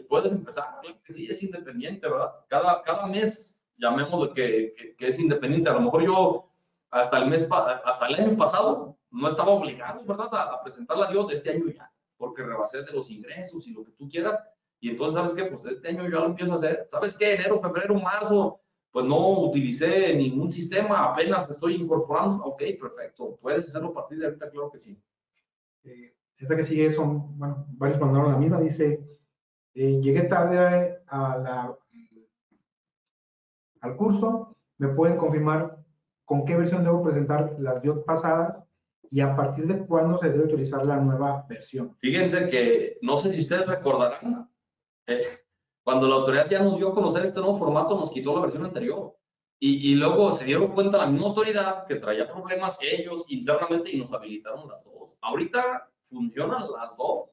puedes empezar. Claro que sí, es independiente, ¿verdad? Cada mes, llamémoslo que es independiente. A lo mejor yo hasta el año pasado no estaba obligado, ¿verdad?, a presentar la DIOT de este año ya, porque rebasé de los ingresos y lo que tú quieras. Y entonces, ¿sabes qué? Pues este año yo lo empiezo a hacer. ¿Sabes qué? Enero, febrero, marzo, pues no utilicé ningún sistema, apenas estoy incorporando. Ok, perfecto. ¿Puedes hacerlo a partir de ahorita? Claro que sí. Esta que sigue son, bueno, varios mandaron la misma. Dice, llegué tarde al curso. ¿Me pueden confirmar con qué versión debo presentar las DIOT pasadas y a partir de cuándo se debe utilizar la nueva versión? Fíjense que, no sé si ustedes recordarán, cuando la autoridad ya nos dio a conocer este nuevo formato, nos quitó la versión anterior. Y luego se dieron cuenta la misma autoridad que traía problemas ellos internamente y nos habilitaron las dos. Ahorita funcionan las dos,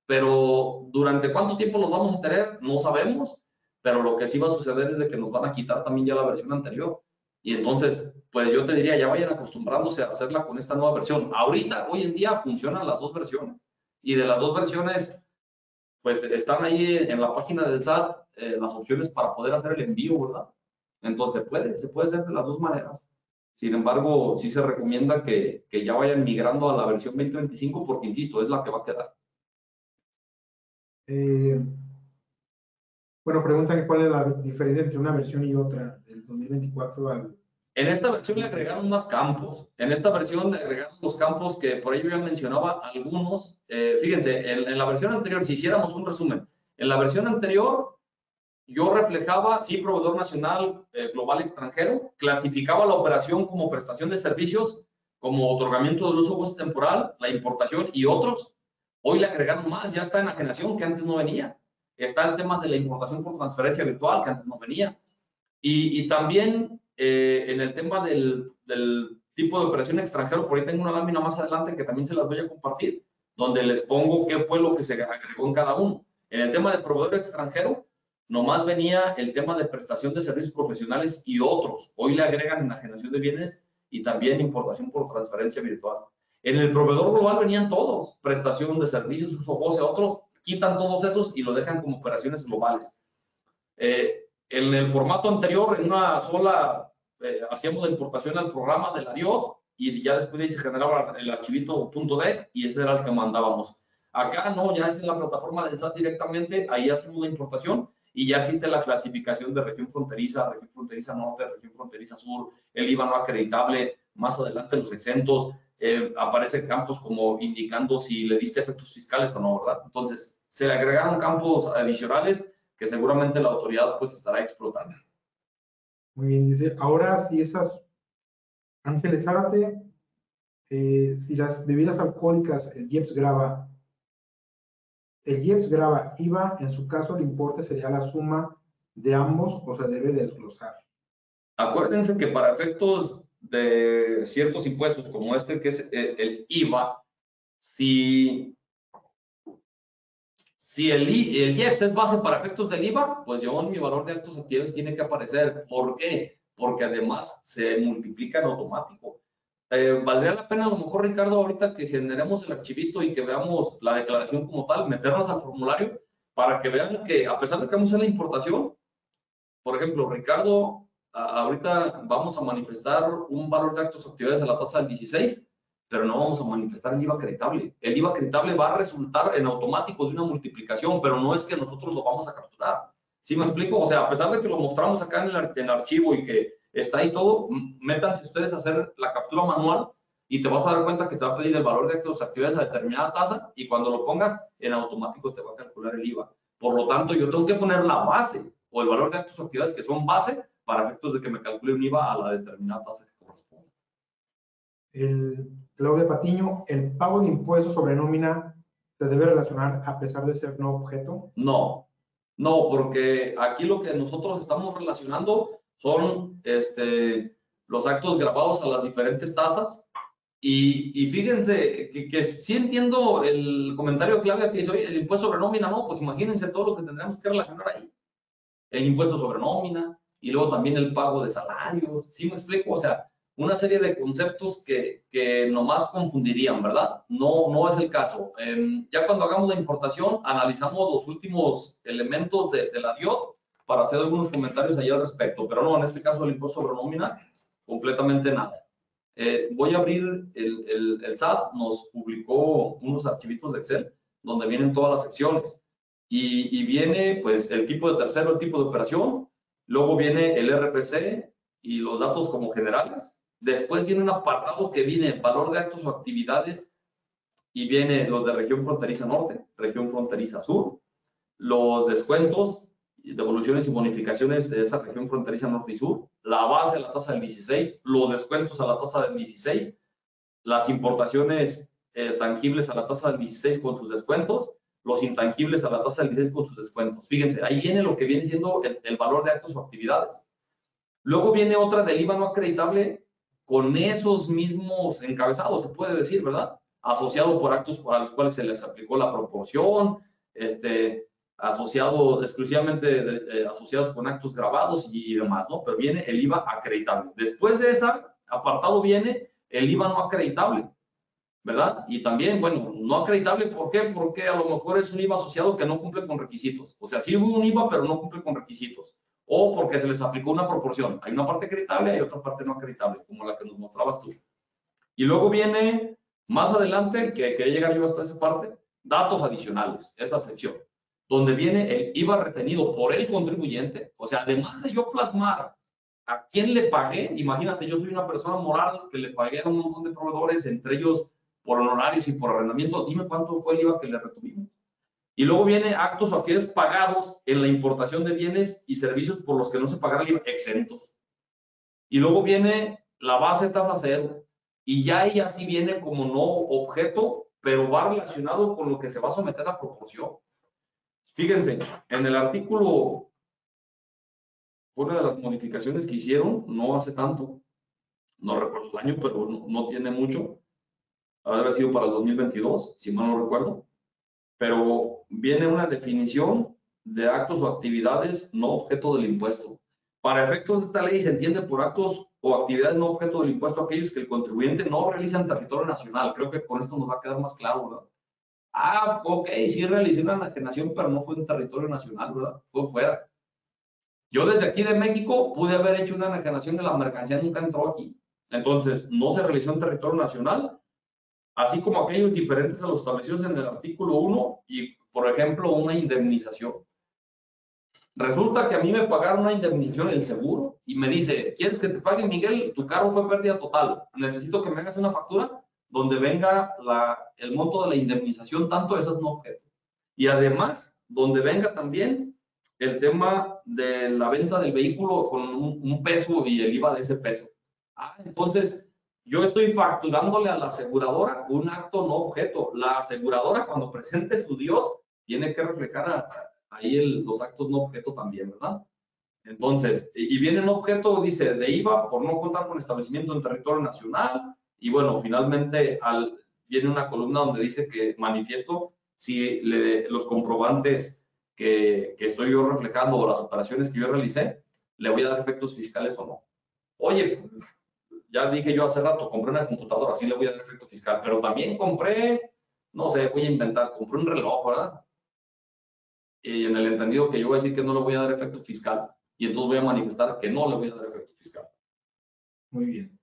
pero durante cuánto tiempo los vamos a tener no sabemos, pero lo que sí va a suceder es de que nos van a quitar también ya la versión anterior. Y entonces, pues yo te diría, ya vayan acostumbrándose a hacerla con esta nueva versión. Ahorita, hoy en día, funcionan las dos versiones. Y de las dos versiones, pues están ahí en la página del SAT las opciones para poder hacer el envío, ¿verdad? Entonces se puede hacer de las dos maneras. Sin embargo, sí se recomienda que ya vayan migrando a la versión 2025 porque, insisto, es la que va a quedar. Bueno, preguntan cuál es la diferencia entre una versión y otra del 2024 al... En esta versión le agregaron más campos. En esta versión le agregaron los campos que por ahí yo ya mencionaba algunos. Fíjense, en la versión anterior, si hiciéramos un resumen, en la versión anterior yo reflejaba, sí, proveedor nacional, global, extranjero, clasificaba la operación como prestación de servicios, como otorgamiento del uso goce temporal, la importación y otros. Hoy le agregaron más, ya está enajenación, que antes no venía. Está el tema de la importación por transferencia virtual, que antes no venía. Y también en el tema del tipo de operación extranjero, por ahí tengo una lámina más adelante que también se las voy a compartir. donde les pongo qué fue lo que se agregó en cada uno. En el tema de proveedor extranjero, nomás venía el tema de prestación de servicios profesionales y otros. Hoy le agregan enajenación de bienes y también importación por transferencia virtual. En el proveedor global venían todos, prestación de servicios, uso goce, otros, quitan todos esos y lo dejan como operaciones globales. En el formato anterior, en una sola, hacíamos la importación al programa de la DIO y ya después de ahí se generaba el archivito .det y ese era el que mandábamos. Acá no, ya es en la plataforma del SAT directamente, ahí hacemos la importación y ya existe la clasificación de región fronteriza norte, región fronteriza sur, el IVA no acreditable, más adelante los exentos, aparecen campos como indicando si le diste efectos fiscales o no, ¿verdad? Entonces, se agregaron campos adicionales que seguramente la autoridad pues estará explotando. Muy bien, dice, ahora si esas, Ángeles Zárate, si las bebidas alcohólicas, el IEPS grava IVA, en su caso el importe sería la suma de ambos o se debe desglosar. Acuérdense que para efectos de ciertos impuestos como este que es el IVA, si el IEPS es base para efectos del IVA, pues yo en mi valor de actos activos tiene que aparecer. ¿Por qué? Porque además se multiplica en automático. Valdría la pena a lo mejor, Ricardo, ahorita que generemos el archivito y que veamos la declaración como tal, meternos al formulario para que vean que a pesar de que vamos a hacer la importación, por ejemplo, Ricardo, ahorita vamos a manifestar un valor de actos actividades a la tasa del 16, pero no vamos a manifestar el IVA acreditable. El IVA acreditable va a resultar en automático de una multiplicación, pero no es que nosotros lo vamos a capturar. ¿Sí me explico? O sea, a pesar de que lo mostramos acá en el archivo y que está ahí todo, métanse ustedes a hacer la captura manual y te vas a dar cuenta que te va a pedir el valor de actos actividades a determinada tasa y cuando lo pongas, en automático te va a calcular el IVA. Por lo tanto, yo tengo que poner la base o el valor de actos o actividades que son base para efectos de que me calcule un IVA a la determinada tasa que corresponde. Claudia Patiño, ¿el pago de impuestos sobre nómina se debe relacionar a pesar de ser no objeto? No, no, porque aquí lo que nosotros estamos relacionando son los actos grabados a las diferentes tasas. Y fíjense que sí entiendo el comentario de Claudia que dice, oye, el impuesto sobre nómina, no, pues imagínense todo lo que tendremos que relacionar ahí. El impuesto sobre nómina y luego también el pago de salarios, ¿sí me explico? O sea, una serie de conceptos que nomás confundirían, ¿verdad? No es el caso. Ya cuando hagamos la importación, analizamos los últimos elementos de la DIOT para hacer algunos comentarios allá al respecto, pero no, en este caso el impuesto sobre nómina, completamente nada. Voy a abrir el SAT, nos publicó unos archivitos de Excel donde vienen todas las secciones y viene pues el tipo de tercero, el tipo de operación, luego viene el RPC y los datos como generales, después viene un apartado que viene valor de actos o actividades y viene los de región fronteriza norte, región fronteriza sur, los descuentos, devoluciones y bonificaciones de esa región fronteriza norte y sur, la base a la tasa del 16, los descuentos a la tasa del 16, las importaciones tangibles a la tasa del 16 con sus descuentos, los intangibles a la tasa del 16 con sus descuentos. Fíjense, ahí viene lo que viene siendo el valor de actos o actividades. Luego viene otra del IVA no acreditable con esos mismos encabezados, se puede decir, ¿verdad? Asociado por actos a los cuales se les aplicó la proporción, asociado exclusivamente asociados con actos grabados y demás, ¿no? Pero viene el IVA acreditable. Después de ese apartado viene el IVA no acreditable, ¿verdad? Y también, bueno, no acreditable, ¿por qué? Porque a lo mejor es un IVA asociado que no cumple con requisitos. O sea, sí hubo un IVA, pero no cumple con requisitos. O porque se les aplicó una proporción. Hay una parte acreditable y hay otra parte no acreditable, como la que nos mostrabas tú. Y luego viene, más adelante, que quería llegar yo hasta esa parte, datos adicionales, esa sección, donde viene el IVA retenido por el contribuyente. O sea, además de yo plasmar a quién le pagué, imagínate, yo soy una persona moral que le pagué a un montón de proveedores, entre ellos por honorarios y por arrendamiento, dime cuánto fue el IVA que le retuvimos. Y luego viene actos o actividades pagados en la importación de bienes y servicios por los que no se pagará el IVA, exentos. Y luego viene la base tasa cero. Y ya ahí así viene como no objeto, pero va relacionado con lo que se va a someter a proporción. Fíjense, en el artículo, una de las modificaciones que hicieron, no hace tanto, no recuerdo el año, pero no tiene mucho, debe haber sido para el 2022, si mal no recuerdo, pero viene una definición de actos o actividades no objeto del impuesto. Para efectos de esta ley se entiende por actos o actividades no objeto del impuesto aquellos que el contribuyente no realiza en territorio nacional. Creo que con esto nos va a quedar más claro, ¿verdad? Ah, ok, sí realicé una enajenación, pero no fue en territorio nacional, ¿verdad? Fue fuera. Yo desde aquí de México pude haber hecho una enajenación y la mercancía nunca entró aquí. Entonces, no se realizó en territorio nacional, así como aquellos diferentes a los establecidos en el artículo 1 y, por ejemplo, una indemnización. Resulta que a mí me pagaron una indemnización el seguro y me dice, ¿quieres que te pague, Miguel? Tu carro fue pérdida total. Necesito que me hagas una factura donde venga el monto de la indemnización, tanto esas no objetos. Y además, donde venga también el tema de la venta del vehículo con un peso y el IVA de ese peso. Entonces, yo estoy facturándole a la aseguradora un acto no objeto. La aseguradora, cuando presente su DIOT, tiene que reflejar ahí los actos no objeto también, ¿verdad? Entonces, y viene un objeto, dice, de IVA por no contar con establecimiento en territorio nacional, y bueno, finalmente viene una columna donde dice que manifiesto si los comprobantes que estoy yo reflejando o las operaciones que yo realicé, le voy a dar efectos fiscales o no. Oye, ya dije yo hace rato, compré una computadora, sí le voy a dar efecto fiscal, pero también compré, no sé, voy a inventar, compré un reloj, ¿verdad? Y en el entendido que yo voy a decir que no le voy a dar efecto fiscal, y entonces voy a manifestar que no le voy a dar efecto fiscal. Muy bien.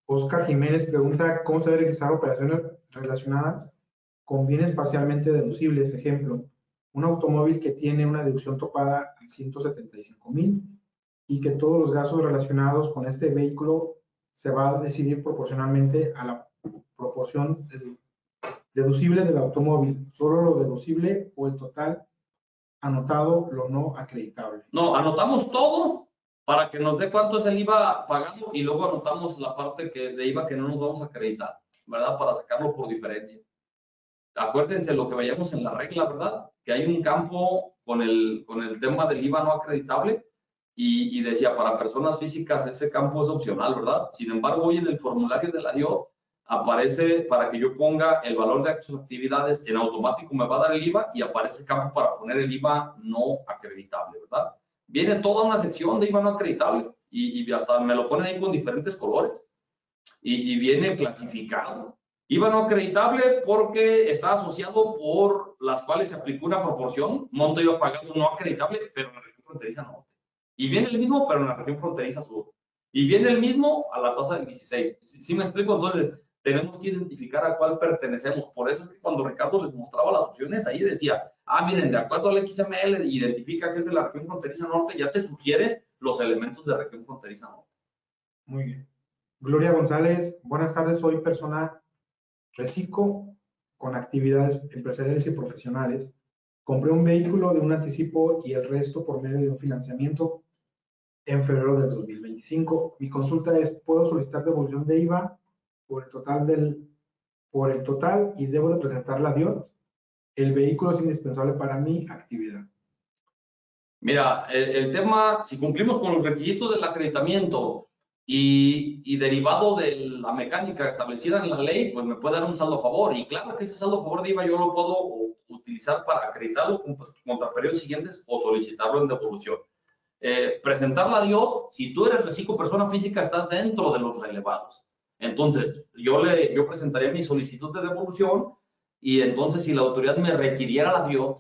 Oscar Jiménez pregunta, ¿cómo se debe realizar operaciones relacionadas con bienes parcialmente deducibles? Ejemplo, un automóvil que tiene una deducción topada a 175,000 y que todos los gastos relacionados con este vehículo se va a decidir proporcionalmente a la proporción deducible del automóvil, solo lo deducible o el total anotado, lo no acreditable. No, anotamos todo para que nos dé cuánto es el IVA pagado y luego anotamos la parte de IVA que no nos vamos a acreditar, ¿verdad? Para sacarlo por diferencia. Acuérdense lo que veíamos en la regla, ¿verdad? Que hay un campo con el tema del IVA no acreditable y decía, para personas físicas ese campo es opcional, ¿verdad? Sin embargo, hoy en el formulario de la DIO aparece para que yo ponga el valor de actos o actividades, en automático me va a dar el IVA y aparece campo para poner el IVA no acreditable, ¿verdad? Viene toda una sección de IVA no acreditable y hasta me lo ponen ahí con diferentes colores y viene clasificado. IVA no acreditable porque está asociado por las cuales se aplicó una proporción, monto IVA pagado no acreditable, pero en la región fronteriza norte. Y viene el mismo, pero en la región fronteriza sur. Y viene el mismo a la tasa del 16. ¿Sí me explico? Entonces, tenemos que identificar a cuál pertenecemos. Por eso es que cuando Ricardo les mostraba las opciones, ahí decía, miren, de acuerdo al XML, identifica que es de la región fronteriza norte, ya te sugiere los elementos de región fronteriza norte. Muy bien. Gloria González, buenas tardes, soy persona reciclo con actividades empresariales y profesionales. Compré un vehículo de un anticipo y el resto por medio de un financiamiento en febrero del 2025. Mi consulta es, ¿puedo solicitar devolución de IVA por el total y debo de presentar la DIOT? El vehículo es indispensable para mi actividad. Mira, el tema, si cumplimos con los requisitos del acreditamiento y derivado de la mecánica establecida en la ley, pues me puede dar un saldo a favor. Y claro que ese saldo a favor de IVA yo lo puedo utilizar para acreditarlo contra periodos siguientes o solicitarlo en devolución. Presentar la DIO, si tú eres reciclo persona física, estás dentro de los relevados. Entonces, yo presentaría mi solicitud de devolución y entonces si la autoridad me requiriera la DIO,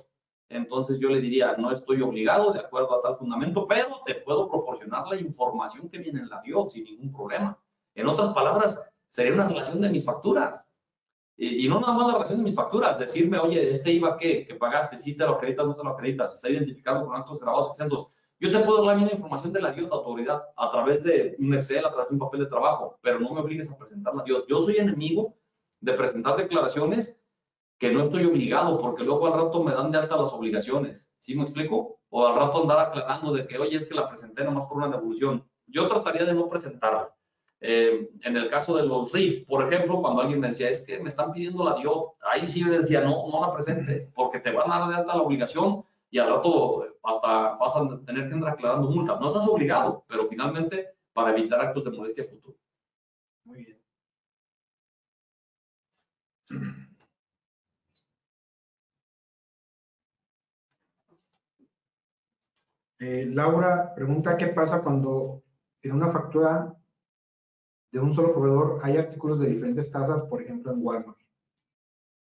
entonces yo le diría, no estoy obligado de acuerdo a tal fundamento, pero te puedo proporcionar la información que viene en la DIO sin ningún problema. En otras palabras, sería una relación de mis facturas. Y no nada más la relación de mis facturas, decirme, oye, este IVA que pagaste, si te lo acreditas, no te lo acreditas, está identificado con actos grabados exentos. Yo te puedo dar la misma información de la DIO de autoridad a través de un Excel, a través de un papel de trabajo, pero no me obligues a presentar la DIO. Yo soy enemigo de presentar declaraciones que no estoy obligado, porque luego al rato me dan de alta las obligaciones. ¿Sí me explico? O al rato andar aclarando de que, oye, es que la presenté nomás por una devolución. Yo trataría de no presentarla. En el caso de los RIF, por ejemplo, cuando alguien me decía, es que me están pidiendo la DIO, ahí sí yo le decía, no la presentes, porque te van a dar de alta la obligación y al rato hasta vas a tener que andar aclarando multas. No estás obligado, pero finalmente para evitar actos de molestia futuro. Muy bien. Laura pregunta qué pasa cuando en una factura de un solo proveedor hay artículos de diferentes tasas, por ejemplo en Walmart.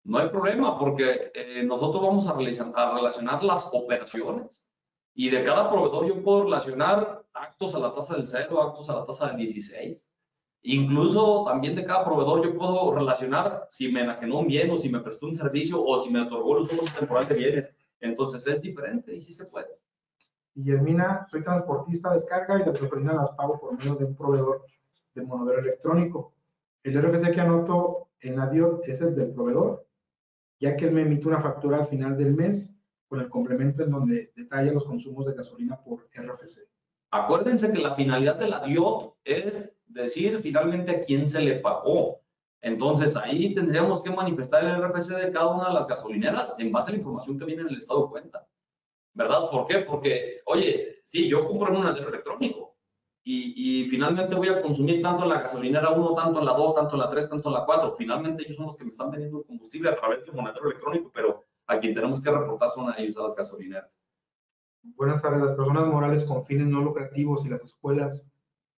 No hay problema porque nosotros vamos a relacionar las operaciones y de cada proveedor yo puedo relacionar actos a la tasa del 0, actos a la tasa del 16. Incluso también de cada proveedor yo puedo relacionar si me enajenó un bien o si me prestó un servicio o si me otorgó el uso temporal de bienes. Entonces es diferente y sí se puede. Y Yasmina, soy transportista de carga y las gasolinas las pago por medio de un proveedor de monedero electrónico. El RFC que anoto en la DIOT es el del proveedor, ya que él me emite una factura al final del mes con el complemento en donde detalla los consumos de gasolina por RFC. Acuérdense que la finalidad de la DIOT es decir finalmente a quién se le pagó. Entonces ahí tendríamos que manifestar el RFC de cada una de las gasolineras en base a la información que viene en el estado de cuenta. ¿Verdad? ¿Por qué? Porque, oye, sí, yo compro en un monedero electrónico y finalmente voy a consumir tanto en la gasolinera 1, tanto en la 2, tanto en la 3, tanto en la 4. Finalmente ellos son los que me están vendiendo el combustible a través del monedero electrónico, pero a quien tenemos que reportar son a ellos, a las gasolineras. Buenas tardes. Las personas morales con fines no lucrativos y las escuelas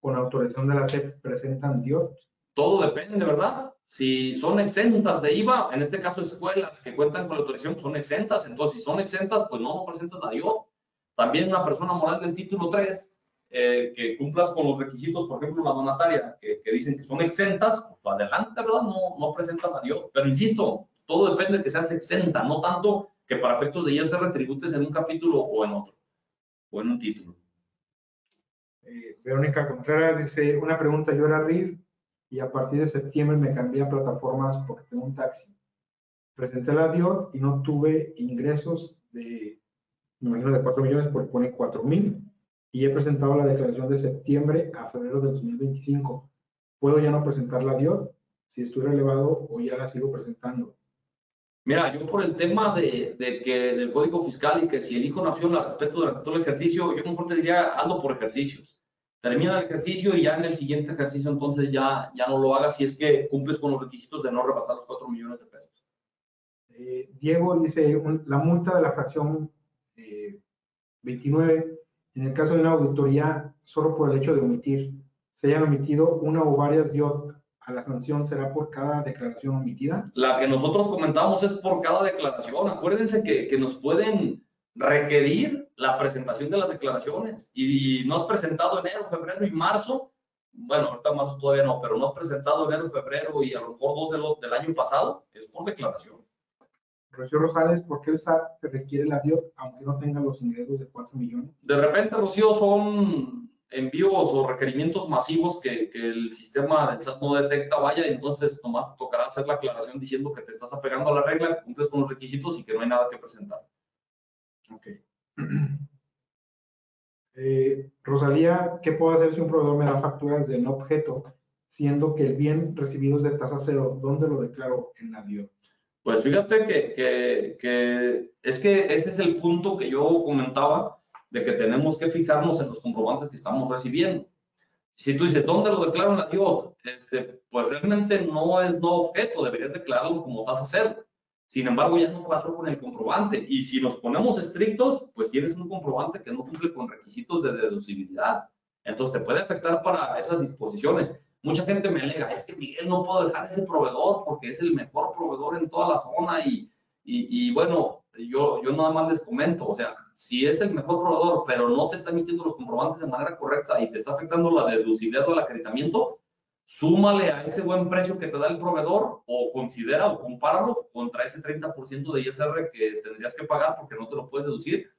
con autorización de la SEP presentan DIOT. Todo depende, ¿verdad? Si son exentas de IVA, en este caso escuelas que cuentan con la autorización son exentas, entonces si son exentas, pues no presentan la DIOT. También una persona moral del título 3, que cumplas con los requisitos, por ejemplo, la donataria, que dicen que son exentas, pues adelante, ¿verdad? No presentan la DIOT. Pero insisto, todo depende de que seas exenta, no tanto que para efectos de ISR tributes en un capítulo o en otro, o en un título. Verónica Contreras dice, una pregunta, yo era RIF y a partir de septiembre me cambié a plataformas porque tengo un taxi. Presenté la DIOT y no tuve ingresos de, me imagino, de 4 millones, porque pone 4,000. Y he presentado la declaración de septiembre a febrero de 2025. ¿Puedo ya no presentar la DIOT si estoy relevado o ya la sigo presentando? Mira, yo por el tema del código fiscal y que si elijo una opción la respeto durante todo el ejercicio, yo mejor te diría, hazlo por ejercicios. Termina el ejercicio y ya en el siguiente ejercicio entonces ya no lo hagas si es que cumples con los requisitos de no rebasar los 4 millones de pesos. Diego dice, la multa de la fracción 29, en el caso de una auditoría, solo por el hecho de omitir, se hayan omitido una o varias DIOT, a la sanción será por cada declaración omitida. La que nosotros comentamos es por cada declaración. Acuérdense que nos pueden requerir la presentación de las declaraciones y no has presentado enero, febrero y marzo. Bueno, ahorita marzo todavía no, pero no has presentado enero, febrero y a lo mejor 2 del año pasado, es por declaración. Rocío Rosales, ¿por qué el SAT te requiere la DIOT aunque no tenga los ingresos de 4 millones? De repente, Rocío, son envíos o requerimientos masivos que el sistema del SAT no detecta, vaya, y entonces nomás te tocará hacer la aclaración diciendo que te estás apegando a la regla, que cumples con los requisitos y que no hay nada que presentar. Ok. Rosalía, ¿qué puedo hacer si un proveedor me da facturas de no objeto, siendo que el bien recibido es de tasa cero? ¿Dónde lo declaro en la DIOT? Pues fíjate que ese es el punto que yo comentaba, de que tenemos que fijarnos en los comprobantes que estamos recibiendo. Si tú dices, ¿dónde lo declaro en la DIOT? Pues realmente no es no objeto, deberías declararlo como tasa cero. Sin embargo, ya no cuadro con el comprobante. Y si nos ponemos estrictos, pues tienes un comprobante que no cumple con requisitos de deducibilidad. Entonces, te puede afectar para esas disposiciones. Mucha gente me alega, es que Miguel, no puedo dejar ese proveedor porque es el mejor proveedor en toda la zona y bueno, yo nada más les comento, o sea, si es el mejor proveedor, pero no te está emitiendo los comprobantes de manera correcta y te está afectando la deducibilidad o el acreditamiento, súmale a ese buen precio que te da el proveedor o considera o compáralo contra ese 30% de ISR que tendrías que pagar porque no te lo puedes deducir,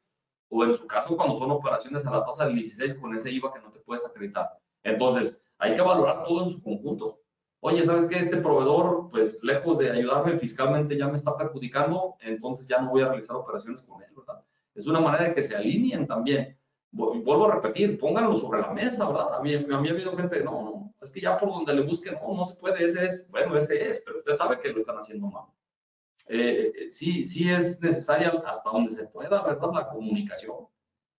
o en su caso cuando son operaciones a la tasa del 16 con ese IVA que no te puedes acreditar. Entonces, hay que valorar todo en su conjunto. Oye, ¿sabes qué? Este proveedor, pues lejos de ayudarme fiscalmente ya me está perjudicando, entonces ya no voy a realizar operaciones con él, ¿verdad? Es una manera de que se alineen también. Vuelvo a repetir, pónganlo sobre la mesa, ¿verdad? A mí ha habido gente, no, es que ya por donde le busquen, no se puede, ese es, bueno, ese es, pero usted sabe que lo están haciendo mal. Sí es necesaria hasta donde se pueda, ¿verdad? La comunicación.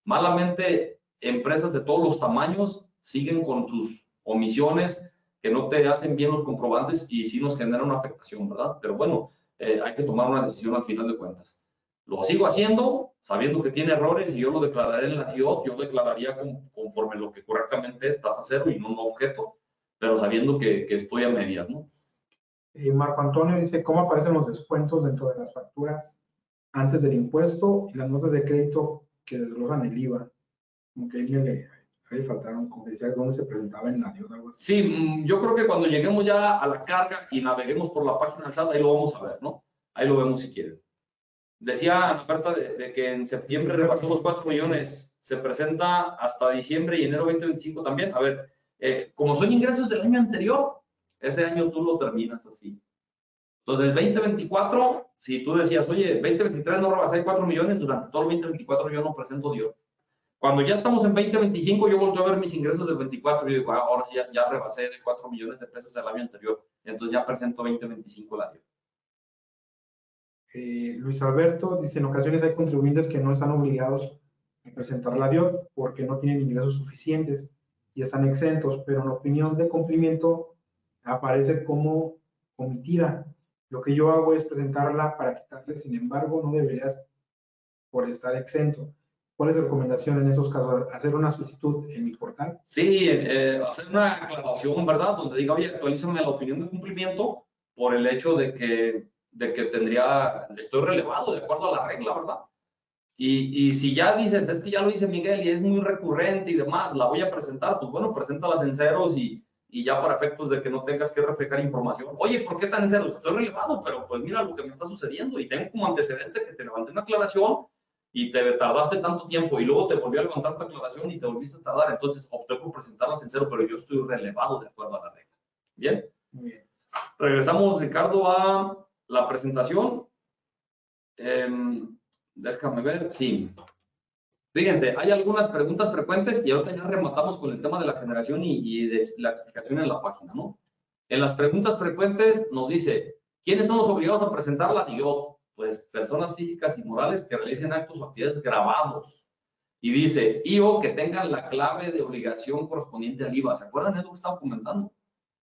Malamente, empresas de todos los tamaños siguen con sus omisiones que no te hacen bien los comprobantes y sí nos genera una afectación, ¿verdad? Pero bueno, hay que tomar una decisión al final de cuentas. Lo sigo haciendo, sabiendo que tiene errores y yo lo declararé en la DIOT, yo declararía conforme lo que correctamente es tasa cero y no un objeto, pero sabiendo que estoy a medias, ¿no? Marco Antonio dice, ¿cómo aparecen los descuentos dentro de las facturas antes del impuesto y las notas de crédito que desglosan el IVA? Como que le faltaron, como decía, dónde se presentaba en la DIOT, algo así. Sí, yo creo que cuando lleguemos ya a la carga y naveguemos por la página del SAT, ahí lo vamos a ver, ¿no? Ahí lo vemos si quieren. Decía Ana Berta de que en septiembre rebasó los 4 millones, se presenta hasta diciembre y enero 2025 también. A ver, como son ingresos del año anterior, ese año tú lo terminas así. Entonces, 2024, si tú decías, oye, 2023 no rebasé 4 millones, durante todo el 2024 yo no presento DIOT. Cuando ya estamos en 2025, yo volteo a ver mis ingresos del 24 y digo, ahora sí, ya rebasé de 4 millones de pesos el año anterior. Entonces ya presento 2025 la DIOT. Luis Alberto dice, en ocasiones hay contribuyentes que no están obligados a presentar la DIOT porque no tienen ingresos suficientes y están exentos, pero en la opinión de cumplimiento aparece como omitida. Lo que yo hago es presentarla para quitarle, sin embargo, no deberías por estar exento. ¿Cuál es su recomendación en esos casos? ¿Hacer una solicitud en mi portal? Sí, hacer una aclaración, ¿verdad? Donde diga, oye, actualízame la opinión de cumplimiento por el hecho de que estoy relevado de acuerdo a la regla, ¿verdad? Y si ya dices, es que ya lo dice Miguel y es muy recurrente y demás, la voy a presentar, pues bueno, preséntalas en ceros y ya para efectos de que no tengas que reflejar información. Oye, ¿por qué están en ceros? Estoy relevado, pero pues mira lo que me está sucediendo y tengo como antecedente que te levanté una aclaración y te tardaste tanto tiempo y luego te volví a levantar tu aclaración y te volviste a tardar, entonces opté por presentarlas en cero, pero yo estoy relevado de acuerdo a la regla. ¿Bien? Muy bien. Regresamos, Ricardo, a la presentación. Déjame ver, sí. Fíjense, hay algunas preguntas frecuentes y ahorita ya rematamos con el tema de la generación y de la explicación en la página, ¿no? En las preguntas frecuentes nos dice, ¿quiénes son los obligados a presentar la DIOT? Pues personas físicas y morales que realicen actos o actividades grabados. Y dice, o que tengan la clave de obligación correspondiente al IVA. ¿Se acuerdan de lo que estaba comentando?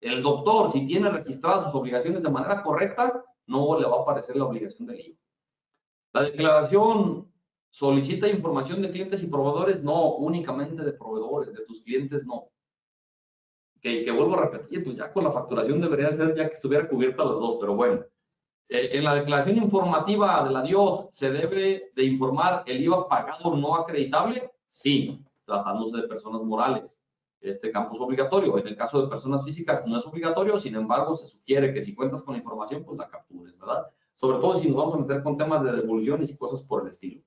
El doctor, si tiene registradas sus obligaciones de manera correcta, no le va a aparecer la obligación del IVA. La declaración solicita información de clientes y proveedores, no, únicamente de proveedores, de tus clientes no. Que vuelvo a repetir, pues ya con la facturación debería ser ya que estuviera cubierta las dos, pero bueno. En la declaración informativa de la DIOT, ¿se debe de informar el IVA pagado no acreditable? Sí, tratándose de personas morales. Este campo es obligatorio. En el caso de personas físicas no es obligatorio, sin embargo, se sugiere que si cuentas con la información, pues la captures, ¿verdad? Sobre todo si nos vamos a meter con temas de devoluciones y cosas por el estilo.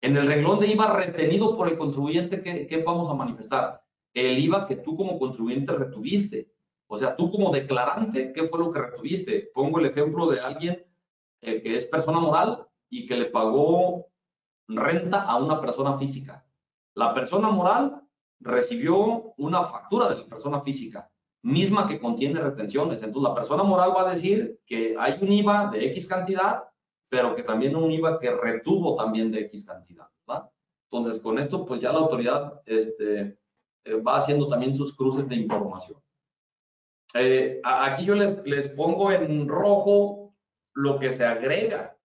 En el renglón de IVA retenido por el contribuyente, ¿qué vamos a manifestar? El IVA que tú como contribuyente retuviste. O sea, tú como declarante, ¿qué fue lo que retuviste? Pongo el ejemplo de alguien que es persona moral y que le pagó renta a una persona física. La persona moral recibió una factura de la persona física, misma que contiene retenciones. Entonces, la persona moral va a decir que hay un IVA de X cantidad, pero que también un IVA que retuvo también de X cantidad, ¿verdad? Entonces, con esto, pues ya la autoridad va haciendo también sus cruces de información. Aquí yo les pongo en rojo lo que se agrega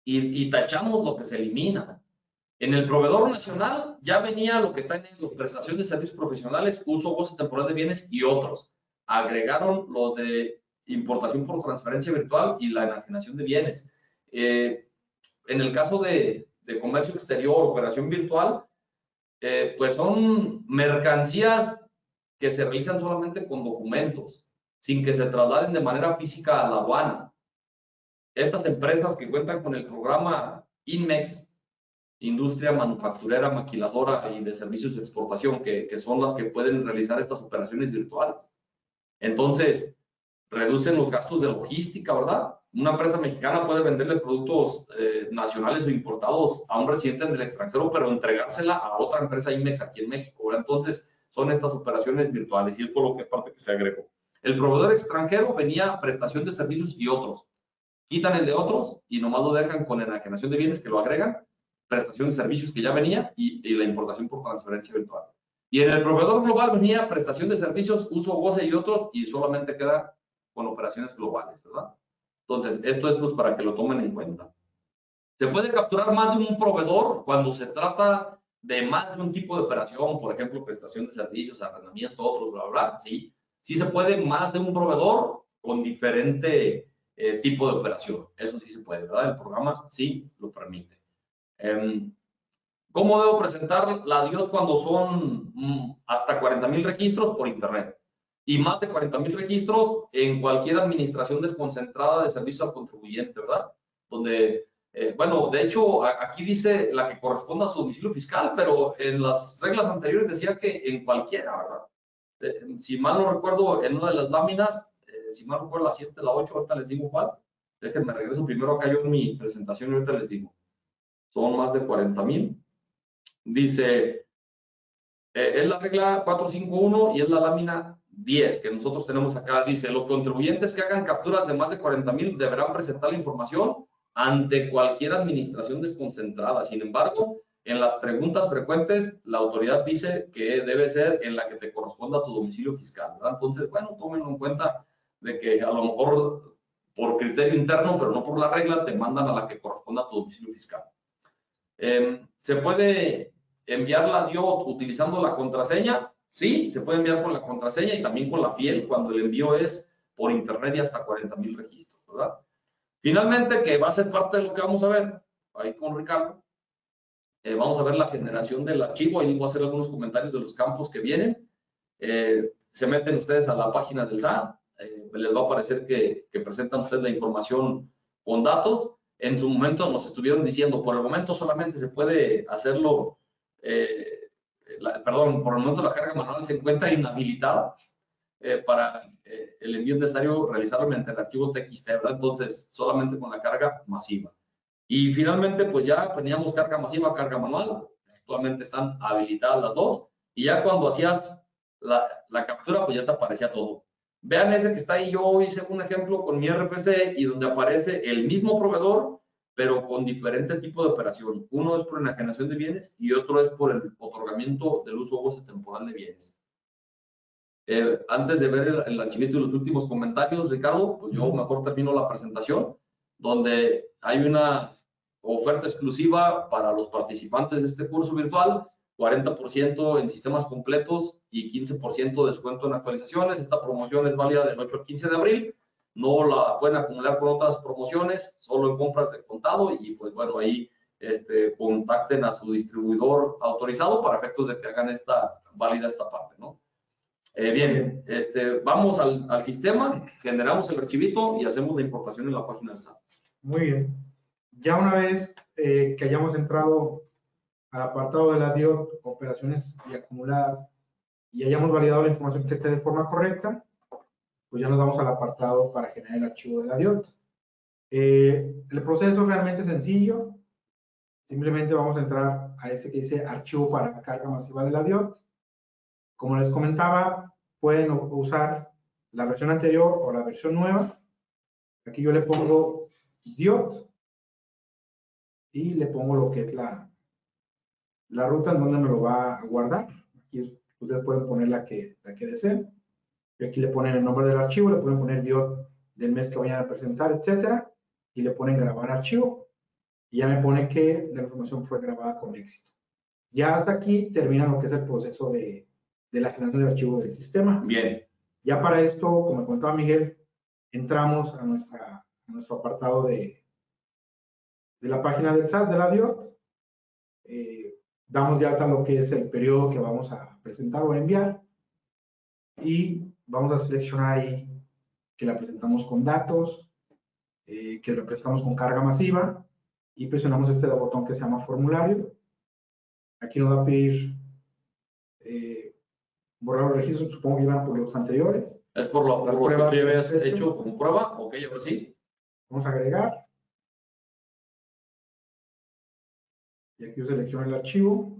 y tachamos lo que se elimina. En el proveedor nacional ya venía lo que está en la prestación de servicios profesionales, uso, goce temporal de bienes y otros. Agregaron los de importación por transferencia virtual y la enajenación de bienes. En el caso de comercio exterior, operación virtual, pues son mercancías que se realizan solamente con documentos, sin que se trasladen de manera física a la aduana. Estas empresas que cuentan con el programa INMEX, Industria Manufacturera, Maquiladora y de Servicios de Exportación, que son las que pueden realizar estas operaciones virtuales. Entonces, reducen los gastos de logística, ¿verdad? Una empresa mexicana puede venderle productos nacionales o importados a un residente en el extranjero, pero entregársela a otra empresa INMEX aquí en México, ¿verdad? Entonces, son estas operaciones virtuales y es por lo que parte que se agregó. El proveedor extranjero venía prestación de servicios y otros. Quitan el de otros y nomás lo dejan con enajenación de bienes que lo agregan, prestación de servicios que ya venía y la importación por transferencia virtual. Y en el proveedor global venía prestación de servicios, uso, goce y otros, y solamente queda con operaciones globales, ¿verdad? Entonces, esto es pues para que lo tomen en cuenta. ¿Se puede capturar más de un proveedor cuando se trata de más de un tipo de operación? Por ejemplo, prestación de servicios, arrendamiento, otros, bla, bla, bla. Sí, sí se puede más de un proveedor con diferente tipo de operación. Eso sí se puede, ¿verdad? El programa sí lo permite. ¿Cómo debo presentar la DIOT cuando son hasta 40,000 registros por Internet? Y más de 40,000 registros en cualquier administración desconcentrada de servicio al contribuyente, ¿verdad? Donde, bueno, de hecho, aquí dice la que corresponda a su domicilio fiscal, pero en las reglas anteriores decía que en cualquiera, ¿verdad? Si mal no recuerdo, en una de las láminas, si mal no recuerdo la 7, la 8, ahorita les digo cuál. Déjenme regreso primero acá yo en mi presentación y ahorita les digo. Son más de 40,000. Dice, es la regla 451 y es la lámina 10 que nosotros tenemos acá. Dice, los contribuyentes que hagan capturas de más de 40,000 deberán presentar la información ante cualquier administración desconcentrada. Sin embargo, en las preguntas frecuentes, la autoridad dice que debe ser en la que te corresponda a tu domicilio fiscal, ¿verdad? Entonces, bueno, tómenlo en cuenta de que a lo mejor por criterio interno, pero no por la regla, te mandan a la que corresponda a tu domicilio fiscal. ¿Se puede enviar la DIOT utilizando la contraseña? Sí, se puede enviar con la contraseña y también con la fiel cuando el envío es por internet y hasta 40,000 registros, ¿verdad? Finalmente, que va a ser parte de lo que vamos a ver ahí con Ricardo, vamos a ver la generación del archivo. Ahí voy a hacer algunos comentarios de los campos que vienen. Se meten ustedes a la página del SAT, les va a aparecer que presentan ustedes la información con datos. En su momento nos estuvieron diciendo, por el momento solamente se puede hacerlo, perdón, por el momento la carga manual se encuentra inhabilitada para el envío necesario realizarlo mediante el archivo TXT, ¿verdad? Entonces, solamente con la carga masiva. Y finalmente, pues ya teníamos carga masiva, carga manual. Actualmente están habilitadas las dos. Y ya cuando hacías la captura, pues ya te aparecía todo. Vean ese que está ahí. Yo hice un ejemplo con mi RFC y donde aparece el mismo proveedor, pero con diferente tipo de operación. Uno es por enajenación de bienes y otro es por el otorgamiento del uso o goce temporal de bienes. Antes de ver el archivito y los últimos comentarios, Ricardo, pues yo mejor termino la presentación, donde hay una oferta exclusiva para los participantes de este curso virtual, 40% en sistemas completos y 15% de descuento en actualizaciones. Esta promoción es válida del 8 al 15 de abril. No la pueden acumular con otras promociones, solo en compras de contado y pues bueno, ahí contacten a su distribuidor autorizado para efectos de que hagan válida esta parte, ¿no? Bien, vamos al sistema, generamos el archivito y hacemos la importación en la página del SAT. Muy bien. Ya una vez que hayamos entrado al apartado de la DIOT, operaciones y acumuladas, y hayamos validado la información que esté de forma correcta, pues ya nos vamos al apartado para generar el archivo de la DIOT. El proceso es realmente sencillo. Simplemente vamos a entrar a ese que dice archivo para carga masiva de la DIOT. Como les comentaba, pueden usar la versión anterior o la versión nueva. Aquí yo le pongo DIOT y le pongo lo que es la ruta en donde me lo va a guardar. Aquí ustedes pueden poner la que deseen. Y aquí le ponen el nombre del archivo, le pueden poner DIOT del mes que vayan a presentar, etcétera, y le ponen grabar archivo. Y ya me pone que la información fue grabada con éxito. Ya hasta aquí termina lo que es el proceso de la generación del archivo del sistema. Bien. Ya para esto, como contaba Miguel, entramos a nuestro apartado de la página del SAT, de la DIOT. Damos de alta lo que es el periodo que vamos a presentar o enviar. Y vamos a seleccionar ahí que la presentamos con datos, que la presentamos con carga masiva. Y presionamos este botón que se llama formulario. Aquí nos va a pedir borrar los registros, supongo que iban por los anteriores. Es por los que tú habías hecho como prueba. Ok, ahora sí. Vamos a agregar. Y aquí yo selecciono el archivo.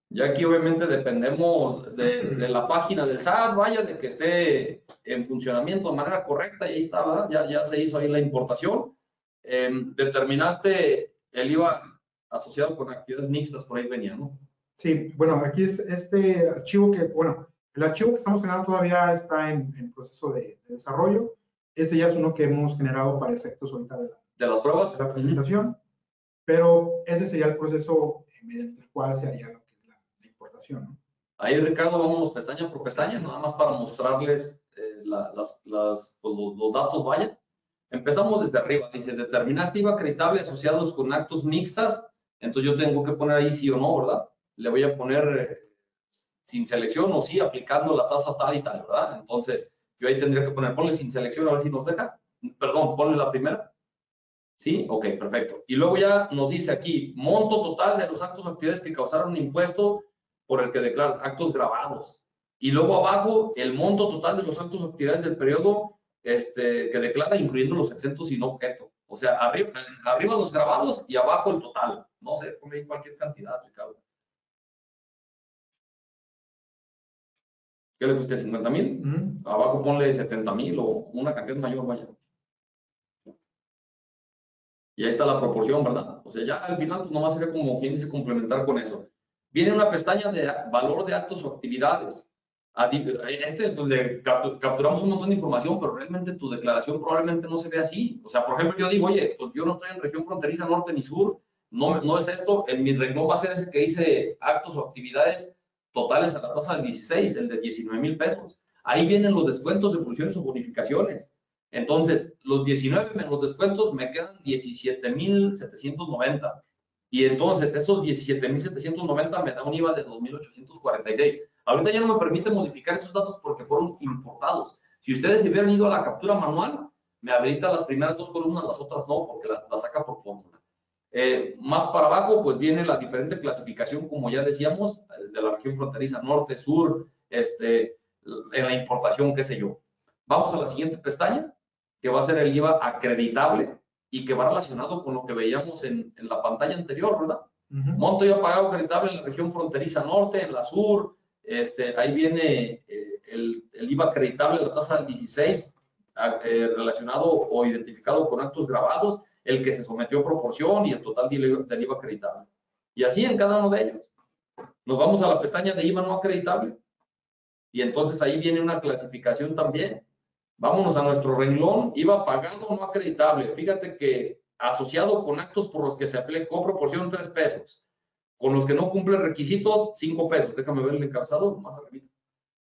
Ya aquí obviamente dependemos de la página del SAT, vaya, de que esté en funcionamiento de manera correcta, y ahí está, ¿verdad? Ya se hizo ahí la importación. Determinaste el IVA asociado con actividades mixtas, por ahí venía, ¿no? Sí, bueno, aquí es este archivo que, bueno, el archivo que estamos generando todavía está en proceso de desarrollo. Este ya es uno que hemos generado para efectos ahorita de las pruebas, de la presentación, pero ese sería el proceso mediante el cual se haría lo que es la importación, ¿no? Ahí, Ricardo, vamos pestaña por pestaña, nada más para mostrarles pues, los datos, vaya. Empezamos desde arriba, dice, determinaste IVA acreditable asociados con actos mixtas, entonces yo tengo que poner ahí sí o no, ¿verdad? Le voy a poner sin selección o sí, aplicando la tasa tal y tal, ¿verdad? Entonces, yo ahí tendría que poner, ponle sin selección, a ver si nos deja. Perdón, ponle la primera. ¿Sí? Ok, perfecto. Y luego ya nos dice aquí, monto total de los actos o actividades que causaron un impuesto por el que declaras actos grabados. Y luego abajo, el monto total de los actos o actividades del periodo que declara, incluyendo los exentos y no objeto. O sea, arriba los grabados y abajo el total. No sé, ponle ahí cualquier cantidad, Ricardo. ¿Qué le guste? ¿50,000? Abajo ponle 70,000 o una cantidad mayor, vaya. Y ahí está la proporción, ¿verdad? O sea, ya al final pues nomás sería como quien dice complementar con eso. Viene una pestaña de valor de actos o actividades. Donde capturamos un montón de información, pero realmente tu declaración probablemente no se ve así. O sea, por ejemplo, yo digo, oye, pues yo no estoy en región fronteriza norte ni sur, no es esto. En mi renglón va a ser ese que dice actos o actividades totales a la tasa del 16, el de 19,000 pesos. Ahí vienen los descuentos, devoluciones o bonificaciones. Entonces, los 19 menos los descuentos me quedan 17,790. Y entonces, esos 17,790 me da un IVA de 2,846. Ahorita ya no me permite modificar esos datos porque fueron importados. Si ustedes hubieran ido a la captura manual, me habilita las primeras dos columnas, las otras no, porque las saca por fórmula. Más para abajo, pues viene la diferente clasificación, como ya decíamos, de la región fronteriza norte, sur, en la importación, qué sé yo. Vamos a la siguiente pestaña, que va a ser el IVA acreditable y que va relacionado con lo que veíamos en la pantalla anterior, ¿verdad? Monto IVA pagado acreditable en la región fronteriza norte, en la sur, ahí viene el IVA acreditable, la tasa del 16, relacionado o identificado con actos grabados, el que se sometió a proporción y el total del IVA acreditable. Y así en cada uno de ellos. Nos vamos a la pestaña de IVA no acreditable y entonces ahí viene una clasificación también. Vámonos a nuestro renglón, IVA pagado no acreditable. Fíjate que asociado con actos por los que se aplicó proporción 3 pesos, con los que no cumplen requisitos 5 pesos. Déjame ver el encabezado más arriba.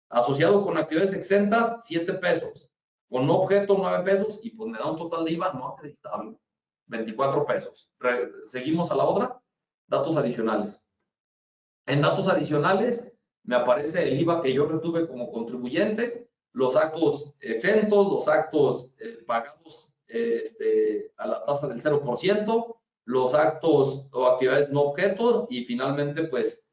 Asociado con actividades exentas 7 pesos, con no objeto 9 pesos y pues me da un total de IVA no acreditable 24 pesos. Seguimos a la otra, datos adicionales. En datos adicionales me aparece el IVA que yo retuve como contribuyente, los actos exentos, los actos pagados a la tasa del 0%, los actos o actividades no objeto y finalmente pues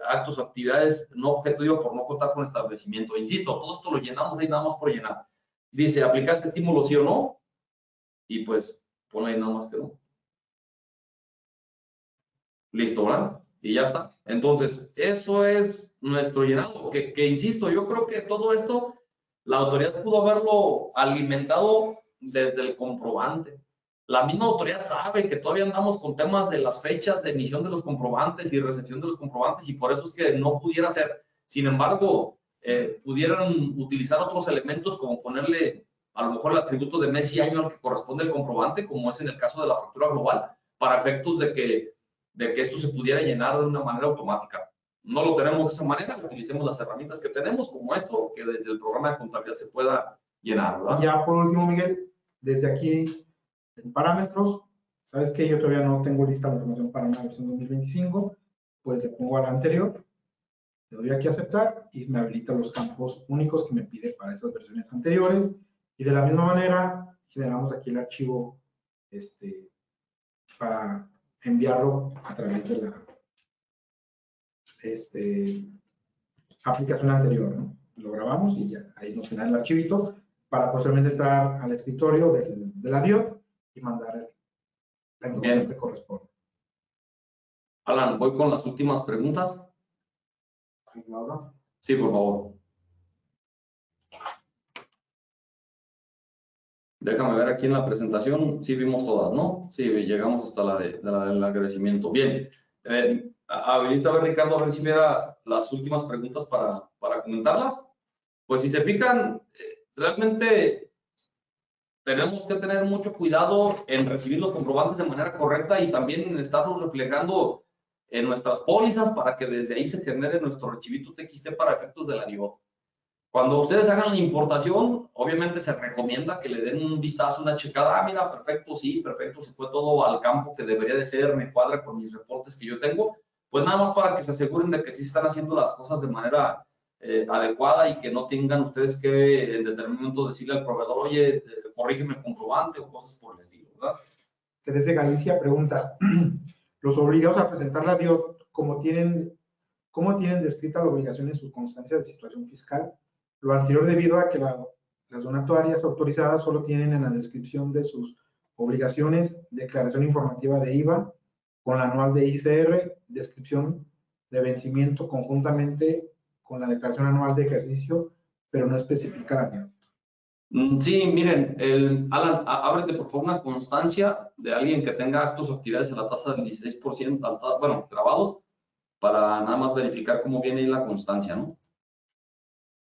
actos o actividades no objeto, digo, por no contar con establecimiento. Insisto, todo esto lo llenamos ahí nada más por llenar. Dice, ¿aplicaste estímulo sí o no? Y pues ponle ahí nada más que no. Listo, ¿verdad? Y ya está. Entonces, eso es nuestro llenado, que insisto, yo creo que todo esto la autoridad pudo haberlo alimentado desde el comprobante. La misma autoridad sabe que todavía andamos con temas de las fechas de emisión de los comprobantes y recepción de los comprobantes y por eso es que no pudiera ser. Sin embargo, pudieran utilizar otros elementos como ponerle a lo mejor el atributo de mes y año al que corresponde el comprobante, como es en el caso de la factura global, para efectos de que esto se pudiera llenar de una manera automática. No lo tenemos de esa manera, utilicemos las herramientas que tenemos, como esto, que desde el programa de contabilidad se pueda llenar, ¿verdad? Y ya por último, Miguel, desde aquí, en parámetros, sabes que yo todavía no tengo lista la información para una versión 2025, pues le pongo a la anterior, le doy aquí a aceptar y me habilita los campos únicos que me pide para esas versiones anteriores. Y de la misma manera, generamos aquí el archivo para enviarlo a través de la aplicación anterior, ¿no? Lo grabamos y ya ahí nos genera el archivito para posteriormente entrar al escritorio de la DIOT y mandar la información que corresponde. Alan, voy con las últimas preguntas. Sí, por favor. Déjame ver aquí en la presentación, sí vimos todas, ¿no? Sí, llegamos hasta la del agradecimiento. Bien, habilita a ver, Ricardo, a ver si viera las últimas preguntas para comentarlas. Pues si se fijan, realmente tenemos que tener mucho cuidado en recibir los comprobantes de manera correcta y también en estarlos reflejando en nuestras pólizas para que desde ahí se genere nuestro archivito TXT para efectos de la DIOT. Cuando ustedes hagan la importación, obviamente se recomienda que le den un vistazo, una checada. Ah, mira, perfecto, sí, perfecto, se fue todo al campo que debería de ser, me cuadra con mis reportes que yo tengo. Pues nada más para que se aseguren de que sí están haciendo las cosas de manera adecuada y que no tengan ustedes que en determinado momento decirle al proveedor, oye, corrígeme el comprobante o cosas por el estilo, ¿verdad? Teresa Galicia pregunta, los obligados a presentar la DIOT, ¿cómo tienen descrita la obligación en su constancia de situación fiscal? Lo anterior debido a que las donatorias autorizadas solo tienen en la descripción de sus obligaciones declaración informativa de IVA con la anual de ICR, descripción de vencimiento conjuntamente con la declaración anual de ejercicio, pero no especifica la DIOT. Sí, miren, Alan, ábrete por favor una constancia de alguien que tenga actos o actividades a la tasa del 16%, bueno, grabados, para nada más verificar cómo viene ahí la constancia, ¿no?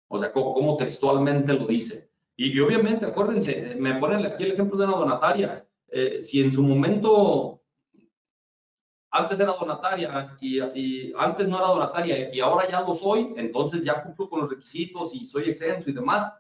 O sea, cómo textualmente lo dice. Y obviamente, acuérdense, me ponen aquí el ejemplo de una donataria. Si en su momento antes era donataria y antes no era donataria y ahora ya lo soy, entonces ya cumplo con los requisitos y soy exento y demás,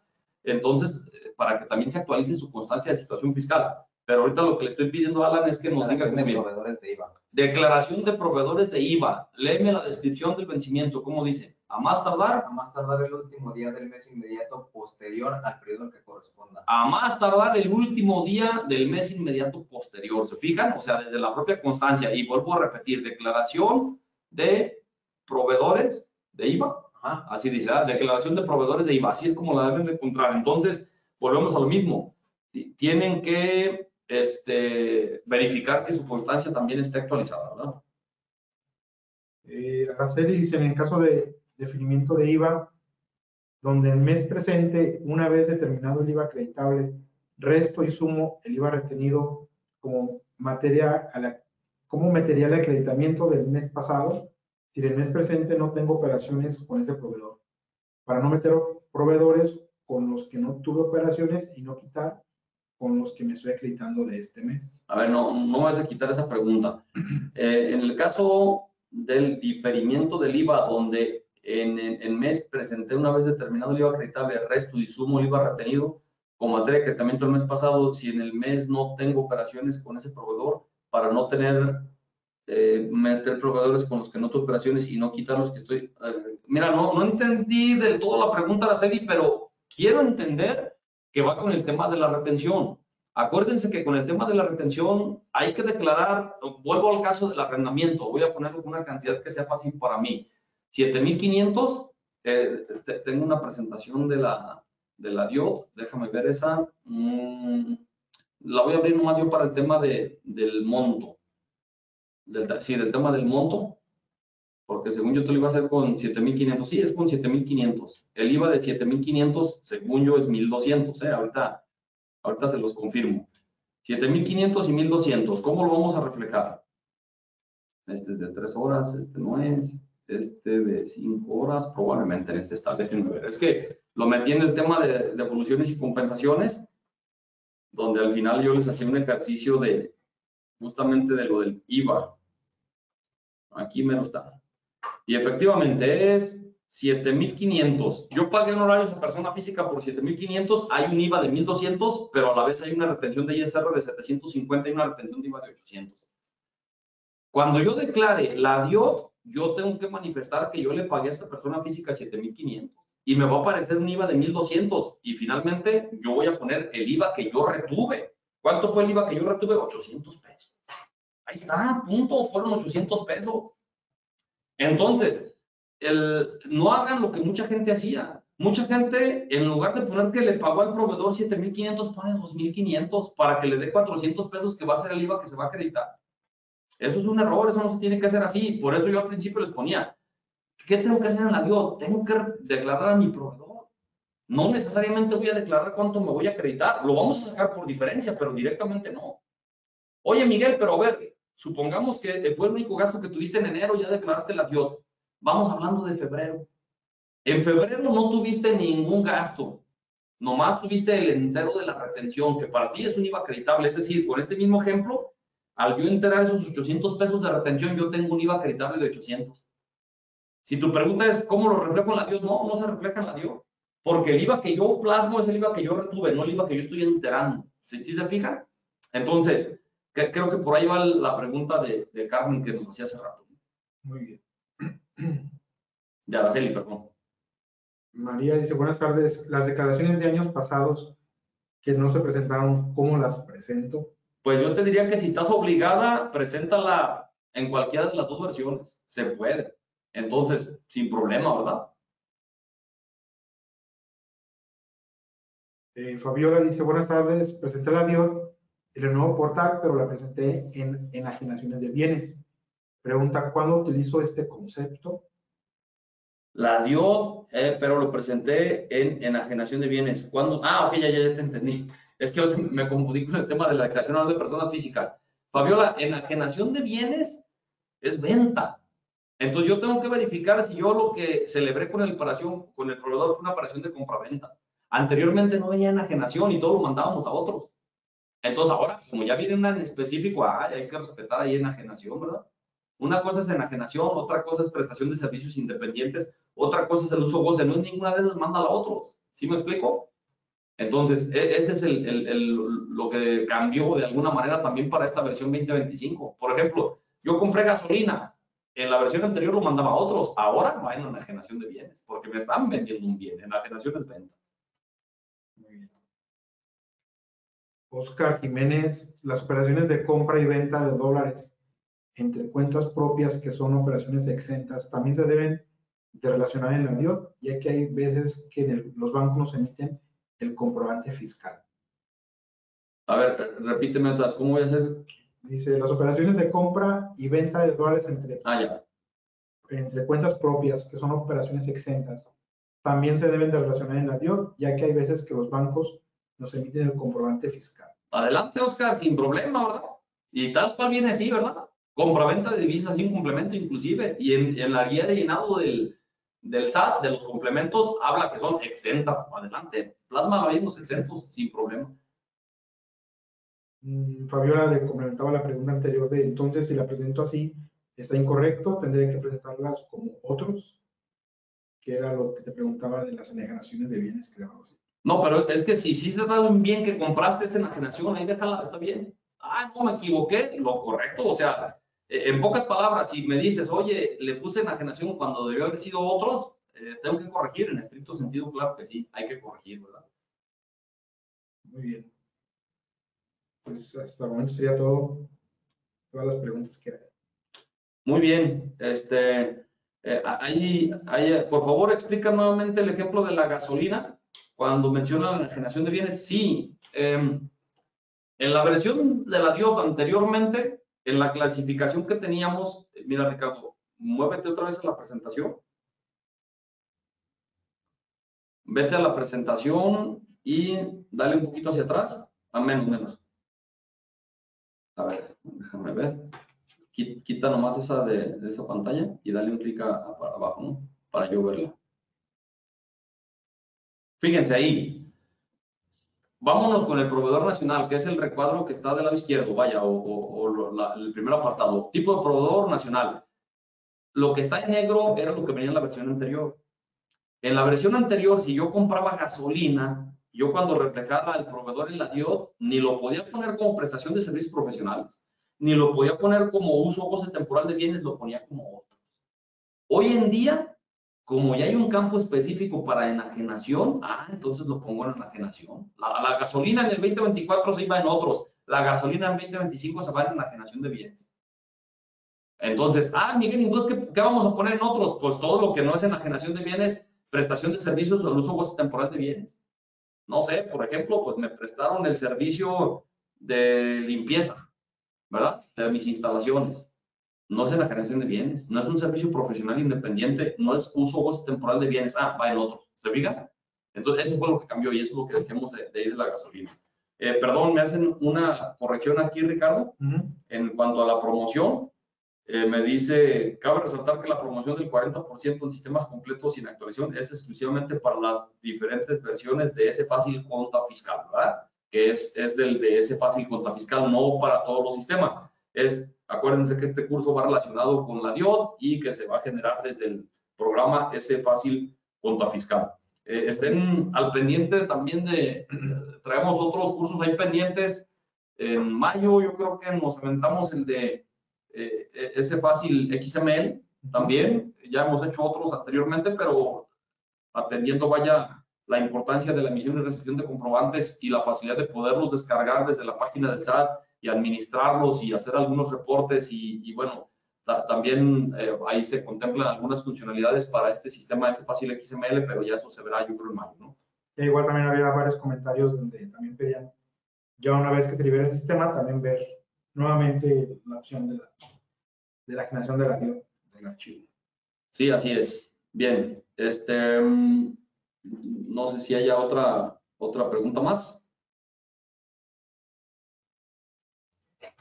entonces para que también se actualice su constancia de situación fiscal. Pero ahorita lo que le estoy pidiendo a Alan es que nos diga cómo viene. Proveedores de IVA. Declaración de proveedores de IVA. Léeme la descripción del vencimiento. ¿Cómo dice? A más tardar. A más tardar el último día del mes inmediato posterior al periodo que corresponda. A más tardar el último día del mes inmediato posterior. ¿Se fijan? O sea, desde la propia constancia. Y vuelvo a repetir, declaración de proveedores de IVA. Ajá, así dice, declaración de proveedores de IVA. Así es como la deben de encontrar. Entonces, volvemos a lo mismo. Tienen que verificar que su constancia también esté actualizada, ¿verdad? Araceli dice, en el caso de definimiento de IVA, donde el mes presente, una vez determinado el IVA acreditable, resto y sumo el IVA retenido como material de acreditamiento del mes pasado, si en el mes presente no tengo operaciones con ese proveedor, para no meter proveedores con los que no tuve operaciones y no quitar con los que me estoy acreditando de este mes. A ver, no vas a quitar esa pregunta. En el caso del diferimiento del IVA, donde en el mes presenté una vez determinado el IVA acreditable, resto y sumo el IVA retenido, como materia de acreditamiento el mes pasado, si en el mes no tengo operaciones con ese proveedor, para no tener, meter proveedores con los que no tengo operaciones y no quitar los que estoy... mira, no entendí del todo la pregunta, Araceli, pero quiero entender que va con el tema de la retención. Acuérdense que con el tema de la retención hay que declarar, vuelvo al caso del arrendamiento, voy a poner una cantidad que sea fácil para mí. 7,500, tengo una presentación de la DIOT, déjame ver esa. La voy a abrir nomás yo para el tema del monto. Del tema del monto, porque según yo te lo iba a hacer con 7,500. Sí, es con 7,500. El IVA de 7,500, según yo, es 1,200. Ahorita se los confirmo. 7,500 y 1,200. ¿Cómo lo vamos a reflejar? Este es de 3 horas, este no es. Este de 5 horas, probablemente en este está. Déjenme ver. Es que lo metí en el tema de devoluciones y compensaciones, donde al final yo les hacía un ejercicio de justamente de lo del IVA. Aquí menos está. Y efectivamente es 7,500. Yo pagué honorarios a persona física por 7,500. Hay un IVA de 1,200, pero a la vez hay una retención de ISR de 750 y una retención de IVA de 800. Cuando yo declare la DIOT, yo tengo que manifestar que yo le pagué a esta persona física 7,500 y me va a aparecer un IVA de 1,200 y finalmente yo voy a poner el IVA que yo retuve. ¿Cuánto fue el IVA que yo retuve? 800 pesos. Ahí está, punto, fueron 800 pesos. Entonces, no hagan lo que mucha gente hacía. Mucha gente, en lugar de poner que le pagó al proveedor 7,500, pone 2,500 para que le dé 400 pesos que va a ser el IVA que se va a acreditar. Eso es un error, eso no se tiene que hacer así. Por eso yo al principio les ponía, ¿qué tengo que hacer en la DIOT? Tengo que declarar a mi proveedor. no necesariamente voy a declarar cuánto me voy a acreditar. Lo vamos a sacar por diferencia, pero directamente no. Oye, Miguel, pero a ver, supongamos que fue el único gasto que tuviste en enero, ya declaraste la DIOT. Vamos hablando de febrero. En febrero no tuviste ningún gasto. Nomás tuviste el entero de la retención, que para ti es un IVA acreditable. Es decir, con este mismo ejemplo, al yo enterar esos 800 pesos de retención, yo tengo un IVA acreditable de 800. Si tu pregunta es, ¿cómo lo reflejo en la DIOT? No, no se refleja en la DIOT. Porque el IVA que yo plasmo es el IVA que yo retuve, no el IVA que yo estoy enterando. ¿Sí se fijan? Entonces, creo que por ahí va la pregunta de Carmen que nos hacía hace rato. Muy bien. De Araceli, perdón. María dice, buenas tardes. Las declaraciones de años pasados que no se presentaron, ¿cómo las presento? Pues yo te diría que si estás obligada, preséntala en cualquiera de las dos versiones. Se puede. Entonces, sin problema, ¿verdad? Fabiola dice, buenas tardes. Presenté la DIOT en el nuevo portal, pero la presenté en enajenaciones de bienes. Pregunta, ¿cuándo utilizo este concepto? La DIOT, pero lo presenté en enajenación de bienes. ¿Cuándo? Ah, ok, ya te entendí. Es que yo me confundí con el tema de la declaración anual de personas físicas. Fabiola, enajenación de bienes es venta. Entonces yo tengo que verificar si yo lo que celebré con el proveedor fue una operación de compraventa. Anteriormente no venía enajenación y todo lo mandábamos a otros. Entonces ahora, como ya viene una en específico, hay que respetar ahí enajenación, ¿verdad? Una cosa es enajenación, otra cosa es prestación de servicios independientes, otra cosa es el uso goce. No es ninguna de esas, mándala a otros. ¿Sí me explico? Entonces, ese es lo que cambió de alguna manera también para esta versión 2025. Por ejemplo, yo compré gasolina. En la versión anterior lo mandaba a otros. Ahora va en enajenación de bienes, porque me están vendiendo un bien. Enajenación es venta. Muy bien. Oscar Jiménez, las operaciones de compra y venta de dólares entre cuentas propias que son operaciones exentas también se deben de relacionar en la DIOT, ya que hay veces que los bancos nos emiten el comprobante fiscal. A ver, repíteme otras. ¿Cómo voy a hacer? Dice, las operaciones de compra y venta de dólares entre cuentas propias, que son operaciones exentas, también se deben de relacionar en la DIOT, ya que hay veces que los bancos nos emiten el comprobante fiscal. Adelante, Oscar, sin problema, ¿verdad? Y tal cual viene así, ¿verdad? Compraventa de divisas sin complemento inclusive. Y en la guía de llenado del SAT, de los complementos, habla que son exentas. Adelante, plasma ahí los exentos sin problema. Fabiola le comentaba la pregunta anterior de, entonces, si la presento así, ¿está incorrecto? ¿Tendré que presentarlas como otros? Que era lo que te preguntaba de las enajenaciones de bienes, creo. No, pero es que si se trata de un bien que compraste, es enajenación, ahí déjala, está bien. No, me equivoqué, lo correcto, o sea, en pocas palabras, si me dices, oye, le puse enajenación cuando debió haber sido otros, tengo que corregir, en estricto sentido, claro que sí, hay que corregir, ¿verdad? Muy bien. Pues hasta el momento sería todo, todas las preguntas que hay. Muy bien, por favor, explica nuevamente el ejemplo de la gasolina, cuando menciona la enajenación de bienes. Sí, en la versión de la DIOT anteriormente, en la clasificación que teníamos, mira Ricardo, muévete otra vez a la presentación. Vete a la presentación y dale un poquito hacia atrás, a menos. A ver, déjame ver. Quita nomás esa de esa pantalla y dale un clic para abajo, ¿no? Para yo verla. Fíjense ahí. Vámonos con el proveedor nacional, que es el recuadro que está del lado izquierdo, vaya, el primer apartado. Tipo de proveedor nacional. Lo que está en negro era lo que venía en la versión anterior. En la versión anterior, si yo compraba gasolina, yo cuando reflejaba el proveedor en la DIOT, ni lo podía poner como prestación de servicios profesionales, ni lo podía poner como uso o goce temporal de bienes, lo ponía como otros. Hoy en día, como ya hay un campo específico para enajenación, entonces lo pongo en enajenación. La gasolina en el 2024 se iba en otros, la gasolina en 2025 se va en enajenación de bienes. Entonces, Miguel, entonces, ¿qué vamos a poner en otros? Pues todo lo que no es enajenación de bienes, prestación de servicios o el uso o goce temporal de bienes. No sé, por ejemplo, pues me prestaron el servicio de limpieza, ¿verdad? De mis instalaciones. No es enajenación de bienes, no es un servicio profesional independiente, no es uso o goce temporal de bienes, va en otros. ¿Se fijan? Entonces, eso fue lo que cambió y eso es lo que decíamos de ahí de la gasolina. Perdón, me hacen una corrección aquí, Ricardo. En cuanto a la promoción, me dice, cabe resaltar que la promoción del 40% en sistemas completos sin actualización es exclusivamente para las diferentes versiones de ese fácil conta fiscal, ¿verdad? Que es del de ese fácil conta fiscal, no para todos los sistemas. Acuérdense que este curso va relacionado con la DIOT y que se va a generar desde el programa ese fácil conta fiscal. Estén al pendiente también traemos otros cursos ahí pendientes. En mayo yo creo que nos aventamos el de ese fácil XML también. Ya hemos hecho otros anteriormente, pero atendiendo vaya la importancia de la emisión y recepción de comprobantes y la facilidad de poderlos descargar desde la página del SAT y administrarlos y hacer algunos reportes y bueno, también ahí se contemplan algunas funcionalidades para este sistema ese fácil XML, pero ya eso se verá yo creo en mayo, ¿no? E igual también había varios comentarios donde también pedían, ya una vez que se libere el sistema, también ver nuevamente la opción de la generación de la DIOT del archivo. Sí, así es. Bien, no sé si haya otra pregunta más.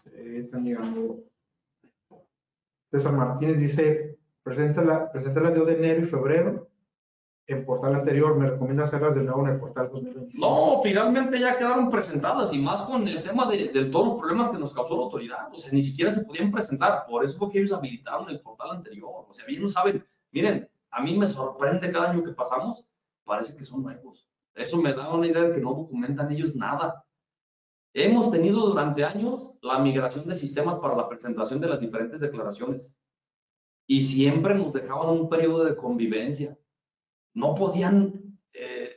Están llegando. César Martínez dice, presenta la DIOT de enero y febrero en portal anterior, me recomienda hacerlas de nuevo en el portal 2021. No, finalmente ya quedaron presentadas y más con el tema de todos los problemas que nos causó la autoridad. O sea, ni siquiera se podían presentar. Por eso fue que ellos habilitaron el portal anterior. O sea, bien lo saben. Miren, a mí me sorprende cada año que pasamos. Parece que son nuevos. Eso me da una idea de que no documentan ellos nada. Hemos tenido durante años la migración de sistemas para la presentación de las diferentes declaraciones. Y siempre nos dejaban un periodo de convivencia. No podían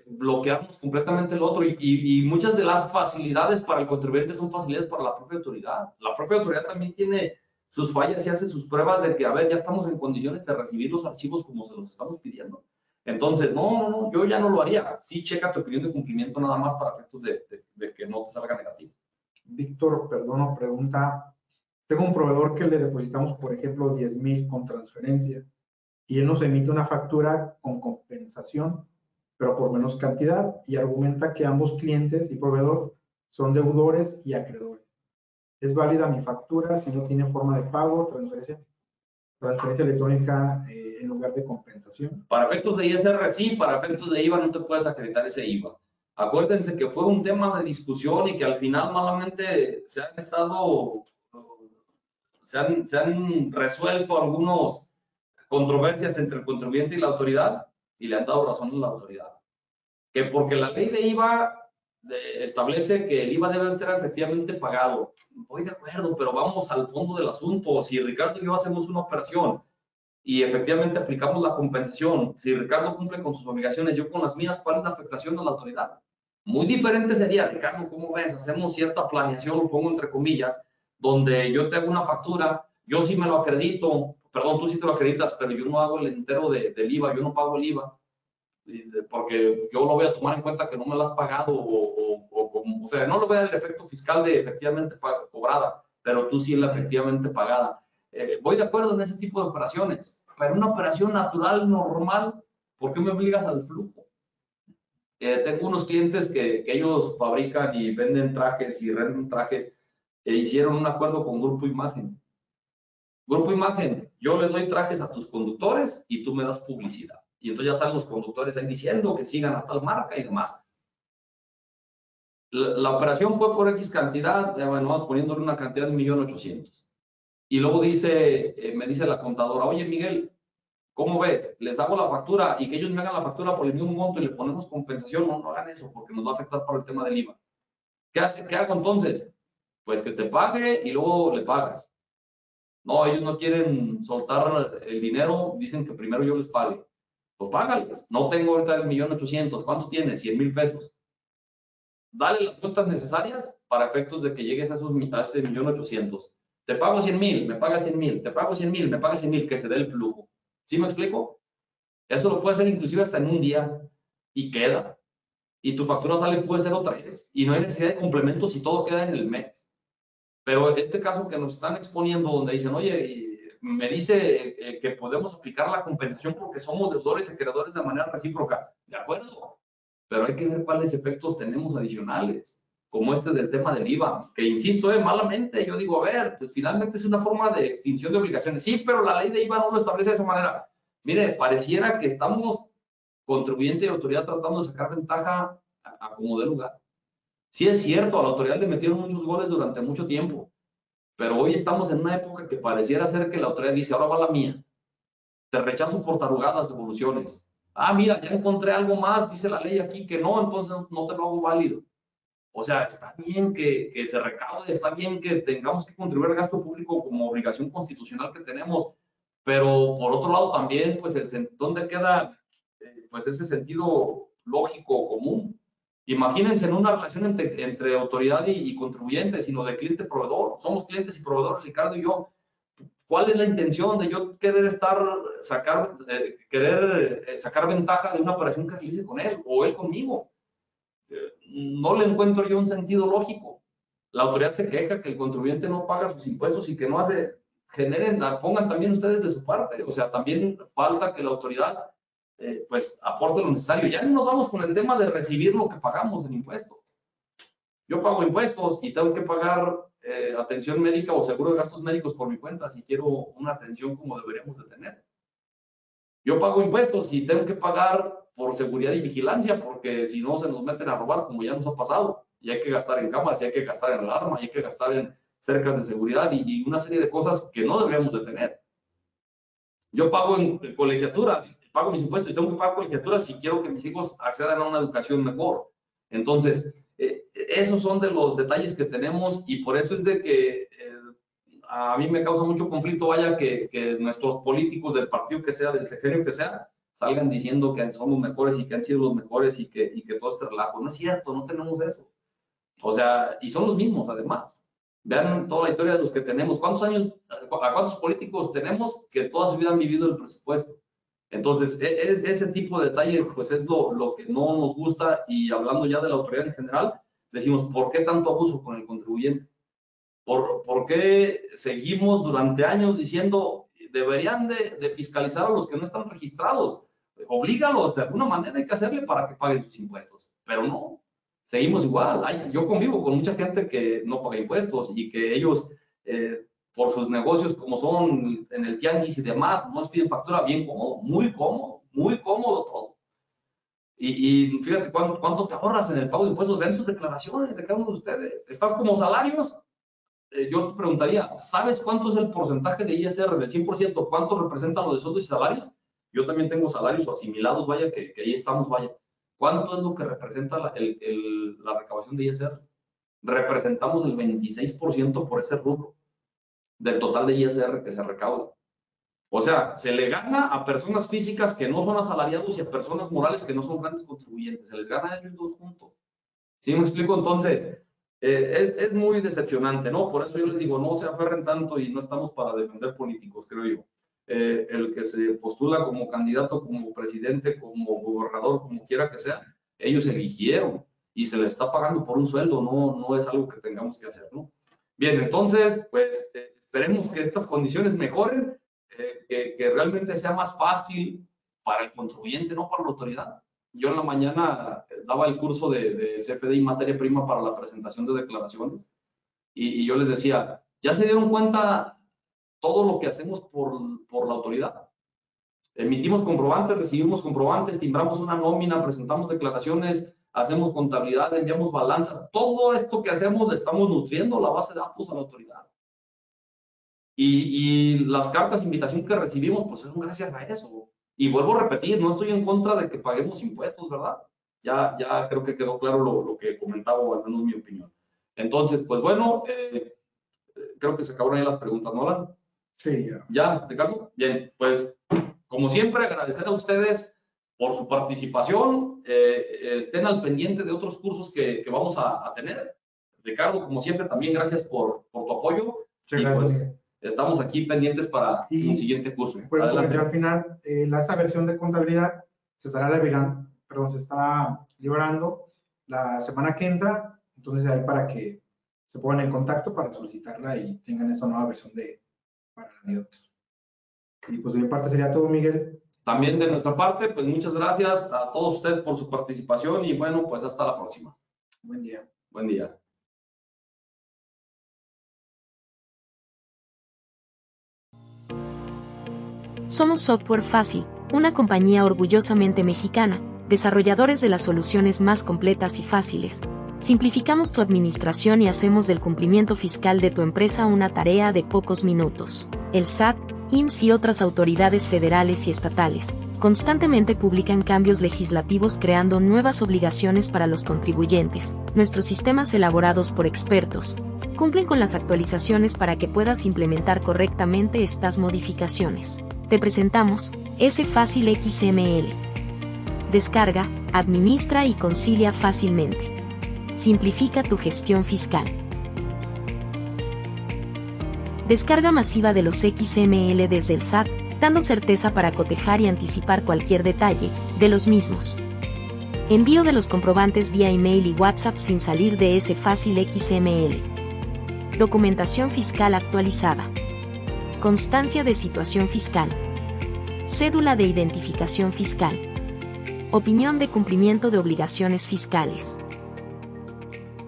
bloquearnos completamente el otro y muchas de las facilidades para el contribuyente son facilidades para la propia autoridad. La propia autoridad también tiene sus fallas y hace sus pruebas de que, a ver, ya estamos en condiciones de recibir los archivos como se los estamos pidiendo. Entonces, no, yo ya no lo haría. Sí, checa tu opinión de cumplimiento nada más para efectos de que no te salga negativo. Víctor Perdono pregunta, tengo un proveedor que le depositamos, por ejemplo, 10,000 con transferencia y él nos emite una factura con compensación, pero por menos cantidad, y argumenta que ambos clientes y proveedor son deudores y acreedores. ¿Es válida mi factura si no tiene forma de pago, transferencia electrónica en lugar de compensación? Para efectos de ISR sí, para efectos de IVA no te puedes acreditar ese IVA. Acuérdense que fue un tema de discusión y que al final malamente se han resuelto algunos controversias entre el contribuyente y la autoridad y le han dado razón a la autoridad. Que porque la ley de IVA establece que el IVA debe estar efectivamente pagado. Voy de acuerdo, pero vamos al fondo del asunto. Si Ricardo y yo hacemos una operación y efectivamente aplicamos la compensación, si Ricardo cumple con sus obligaciones, yo con las mías, ¿cuál es la afectación a la autoridad? Muy diferente sería, Ricardo, ¿cómo ves? Hacemos cierta planeación, lo pongo entre comillas, donde yo te hago una factura, yo sí me lo acredito, perdón, tú sí te lo acreditas, pero yo no hago el entero del IVA, yo no pago el IVA, porque yo lo voy a tomar en cuenta que no me lo has pagado o sea, no lo voy a dar el efecto fiscal de efectivamente cobrada, pero tú sí la efectivamente pagada. Voy de acuerdo en ese tipo de operaciones, pero una operación natural, normal, ¿por qué me obligas al flujo? Tengo unos clientes que ellos fabrican y venden trajes y rentan trajes e hicieron un acuerdo con Grupo Imagen. Grupo Imagen, yo le doy trajes a tus conductores y tú me das publicidad. Y entonces ya salen los conductores ahí diciendo que sigan a tal marca y demás. La operación fue por X cantidad, bueno, vamos poniéndole una cantidad de 1.800.000. Y luego me dice la contadora, oye Miguel, ¿cómo ves? Les hago la factura y que ellos me hagan la factura por el mismo monto y le ponemos compensación. No hagan eso porque nos va a afectar por el tema del IVA. ¿Qué hago entonces? Pues que te pague y luego le pagas. No, ellos no quieren soltar el dinero, dicen que primero yo les pague. Pues págales. No tengo ahorita el 1.800.000. ¿Cuánto tienes? 100,000 pesos. Dale las cuentas necesarias para efectos de que llegues a ese 1.800.000. Te pago 100,000, me pagas 100,000. Te pago 100,000, me pagas 100,000, que se dé el flujo. ¿Sí me explico? Eso lo puede hacer inclusive hasta en un día y queda. Y tu factura puede ser otra vez. Y no hay necesidad de complementos y todo queda en el mes. Pero este caso que nos están exponiendo, donde dicen, oye, me dice que podemos aplicar la compensación porque somos deudores y acreedores de manera recíproca. De acuerdo. pero hay que ver cuáles efectos tenemos adicionales, como este del tema del IVA, que insisto, malamente, yo digo, a ver, pues finalmente es una forma de extinción de obligaciones. Sí, pero la ley de IVA no lo establece de esa manera. Mire, pareciera que estamos, contribuyente y autoridad, tratando de sacar ventaja a como dé lugar. Sí es cierto, a la autoridad le metieron muchos goles durante mucho tiempo, pero hoy estamos en una época que pareciera ser que la autoridad dice, ahora va la mía. Te rechazo por tarugadas devoluciones. Ah, mira, ya encontré algo más, dice la ley aquí que no, entonces no te lo hago válido. O sea, está bien que se recaude, está bien que tengamos que contribuir al gasto público como obligación constitucional que tenemos, pero por otro lado también, pues, ¿dónde queda pues ese sentido lógico común? Imagínense en una relación entre autoridad y contribuyente, sino de cliente-proveedor. Somos clientes y proveedores, Ricardo y yo. ¿Cuál es la intención de yo querer sacar ventaja de una operación que realice con él o él conmigo? No le encuentro yo un sentido lógico. La autoridad se queja que el contribuyente no paga sus impuestos y que no hace, pongan también ustedes de su parte. O sea, también falta que la autoridad pues aporte lo necesario. Ya no nos vamos con el tema de recibir lo que pagamos en impuestos. Yo pago impuestos y tengo que pagar atención médica o seguro de gastos médicos por mi cuenta si quiero una atención como deberíamos de tener. Yo pago impuestos y tengo que pagar por seguridad y vigilancia, porque si no se nos meten a robar, como ya nos ha pasado. Y hay que gastar en cámaras, y hay que gastar en alarma, y hay que gastar en cercas de seguridad y una serie de cosas que no deberíamos de tener. Yo pago en colegiaturas, pago mis impuestos y tengo que pagar colegiaturas si quiero que mis hijos accedan a una educación mejor. Entonces, esos son de los detalles que tenemos y por eso es de que a mí me causa mucho conflicto, vaya, que nuestros políticos del partido que sea, del sexenio que sea, salgan diciendo que son los mejores y que han sido los mejores y que todo este relajo. No es cierto, no tenemos eso. O sea, y son los mismos además. Vean toda la historia de los que tenemos. ¿Cuántos años, a cuántos políticos tenemos que toda su vida han vivido el presupuesto? Entonces, ese tipo de detalles, pues es lo que no nos gusta y hablando ya de la autoridad en general, decimos, ¿por qué tanto abuso con el contribuyente? ¿Por qué seguimos durante años diciendo deberían de fiscalizar a los que no están registrados? Oblígalos, de alguna manera hay que hacerle para que paguen sus impuestos, pero no, seguimos igual. Yo convivo con mucha gente que no paga impuestos y que ellos, por sus negocios como son en el tianguis y demás, no les piden factura, bien cómodo, muy cómodo todo. Y fíjate cuánto te ahorras en el pago de impuestos. Vean sus declaraciones de cada uno de ustedes. Estás como salarios. Yo te preguntaría, ¿sabes cuánto es el porcentaje de ISR del 100%? ¿Cuánto representan los de sueldos y salarios? Yo también tengo salarios o asimilados, vaya, que ahí estamos, vaya. ¿Cuánto es lo que representa la recaudación de ISR? Representamos el 26% por ese rubro del total de ISR que se recauda. O sea, se le gana a personas físicas que no son asalariados y a personas morales que no son grandes contribuyentes. Se les gana a ellos dos juntos. ¿Sí me explico? Entonces, es muy decepcionante, ¿no? Por eso yo les digo, no se aferren tanto y no estamos para defender políticos, creo yo. El que se postula como candidato, como presidente, como gobernador, como quiera que sea, ellos eligieron y se les está pagando por un sueldo, no es algo que tengamos que hacer, ¿no? Bien, entonces, pues esperemos que estas condiciones mejoren, que realmente sea más fácil para el contribuyente, no para la autoridad. Yo en la mañana daba el curso de CFDI materia prima para la presentación de declaraciones y yo les decía, ¿ya se dieron cuenta todo lo que hacemos por la autoridad? Emitimos comprobantes, recibimos comprobantes, timbramos una nómina, presentamos declaraciones, hacemos contabilidad, enviamos balanzas. Todo esto que hacemos le estamos nutriendo la base de datos a la autoridad. Y las cartas de invitación que recibimos, pues es gracias a eso. Y vuelvo a repetir, no estoy en contra de que paguemos impuestos, ¿verdad? Ya creo que quedó claro lo que comentaba, o al menos mi opinión. Entonces, pues bueno, creo que se acabaron ahí las preguntas, ¿no, Alan? Sí, ya. ¿Ya, Ricardo? Bien, pues como siempre, agradecer a ustedes por su participación. Estén al pendiente de otros cursos que vamos a tener. Ricardo, como siempre, también gracias por tu apoyo. Muchas y gracias. Pues, estamos aquí pendientes para un siguiente curso. Pues Adelante. al final, esta versión de contabilidad se estará liberando la semana que entra, entonces ahí para que se pongan en contacto para solicitarla y tengan esta nueva versión para la NIOT. Y pues de mi parte sería todo, Miguel. También de nuestra parte, pues muchas gracias a todos ustedes por su participación y bueno, pues hasta la próxima. Buen día. Buen día. Somos Software Fácil, una compañía orgullosamente mexicana, desarrolladores de las soluciones más completas y fáciles. Simplificamos tu administración y hacemos del cumplimiento fiscal de tu empresa una tarea de pocos minutos. El SAT, IMSS y otras autoridades federales y estatales constantemente publican cambios legislativos creando nuevas obligaciones para los contribuyentes. Nuestros sistemas elaborados por expertos cumplen con las actualizaciones para que puedas implementar correctamente estas modificaciones. Te presentamos S-Fácil XML. Descarga, administra y concilia fácilmente. Simplifica tu gestión fiscal. Descarga masiva de los XML desde el SAT, dando certeza para cotejar y anticipar cualquier detalle de los mismos. Envío de los comprobantes vía email y WhatsApp sin salir de S-Fácil XML. Documentación fiscal actualizada. Constancia de situación fiscal. Cédula de identificación fiscal. Opinión de cumplimiento de obligaciones fiscales.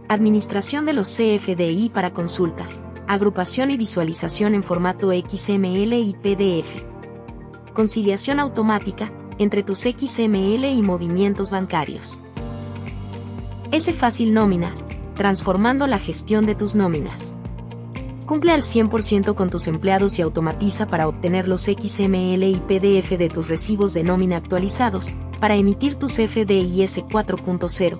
Administración de los CFDI para consultas, agrupación y visualización en formato XML y PDF. Conciliación automática entre tus XML y movimientos bancarios. S-Fácil Nóminas, transformando la gestión de tus nóminas. Cumple al 100% con tus empleados y automatiza para obtener los XML y PDF de tus recibos de nómina actualizados, para emitir tus FDIS 4.0.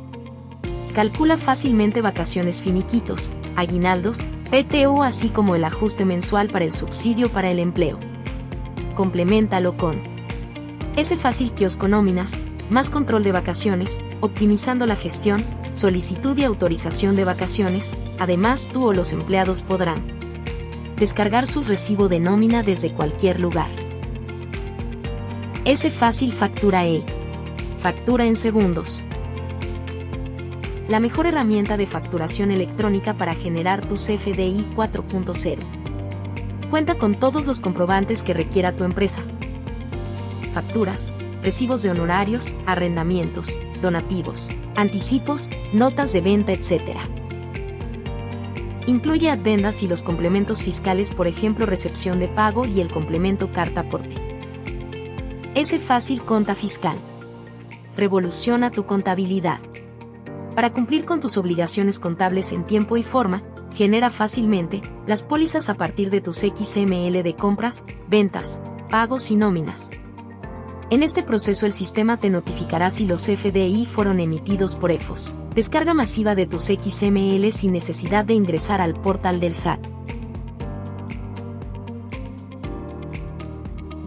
Calcula fácilmente vacaciones finiquitos, aguinaldos, PTO así como el ajuste mensual para el subsidio para el empleo. Compleméntalo con S-Fácil Kiosco Nóminas, más control de vacaciones, optimizando la gestión, solicitud y autorización de vacaciones. Además, tú o los empleados podrán descargar sus recibos de nómina desde cualquier lugar. S-Fácil Factura E. Factura en segundos. La mejor herramienta de facturación electrónica para generar tu FDI 4.0. Cuenta con todos los comprobantes que requiera tu empresa. Facturas, recibos de honorarios, arrendamientos, donativos, anticipos, notas de venta, etc. Incluye adendas y los complementos fiscales, por ejemplo recepción de pago y el complemento carta aporte. S-Fácil Conta Fiscal. Revoluciona tu contabilidad. Para cumplir con tus obligaciones contables en tiempo y forma, genera fácilmente las pólizas a partir de tus XML de compras, ventas, pagos y nóminas. En este proceso el sistema te notificará si los FDI fueron emitidos por EFOS. Descarga masiva de tus XML sin necesidad de ingresar al portal del SAT.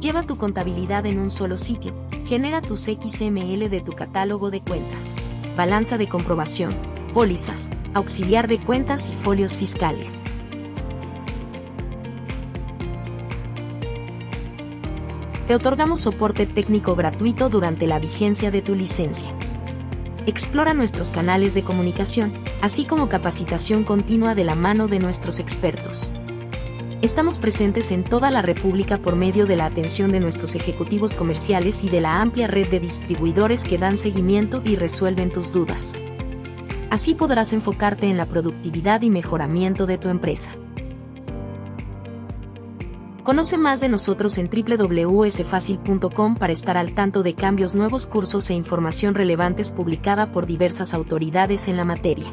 Lleva tu contabilidad en un solo sitio. Genera tus XML de tu catálogo de cuentas, balanza de comprobación, pólizas, auxiliar de cuentas y folios fiscales. Te otorgamos soporte técnico gratuito durante la vigencia de tu licencia. Explora nuestros canales de comunicación, así como capacitación continua de la mano de nuestros expertos. Estamos presentes en toda la República por medio de la atención de nuestros ejecutivos comerciales y de la amplia red de distribuidores que dan seguimiento y resuelven tus dudas. Así podrás enfocarte en la productividad y mejoramiento de tu empresa. Conoce más de nosotros en www.sfacil.com para estar al tanto de cambios, nuevos cursos e información relevantes publicada por diversas autoridades en la materia.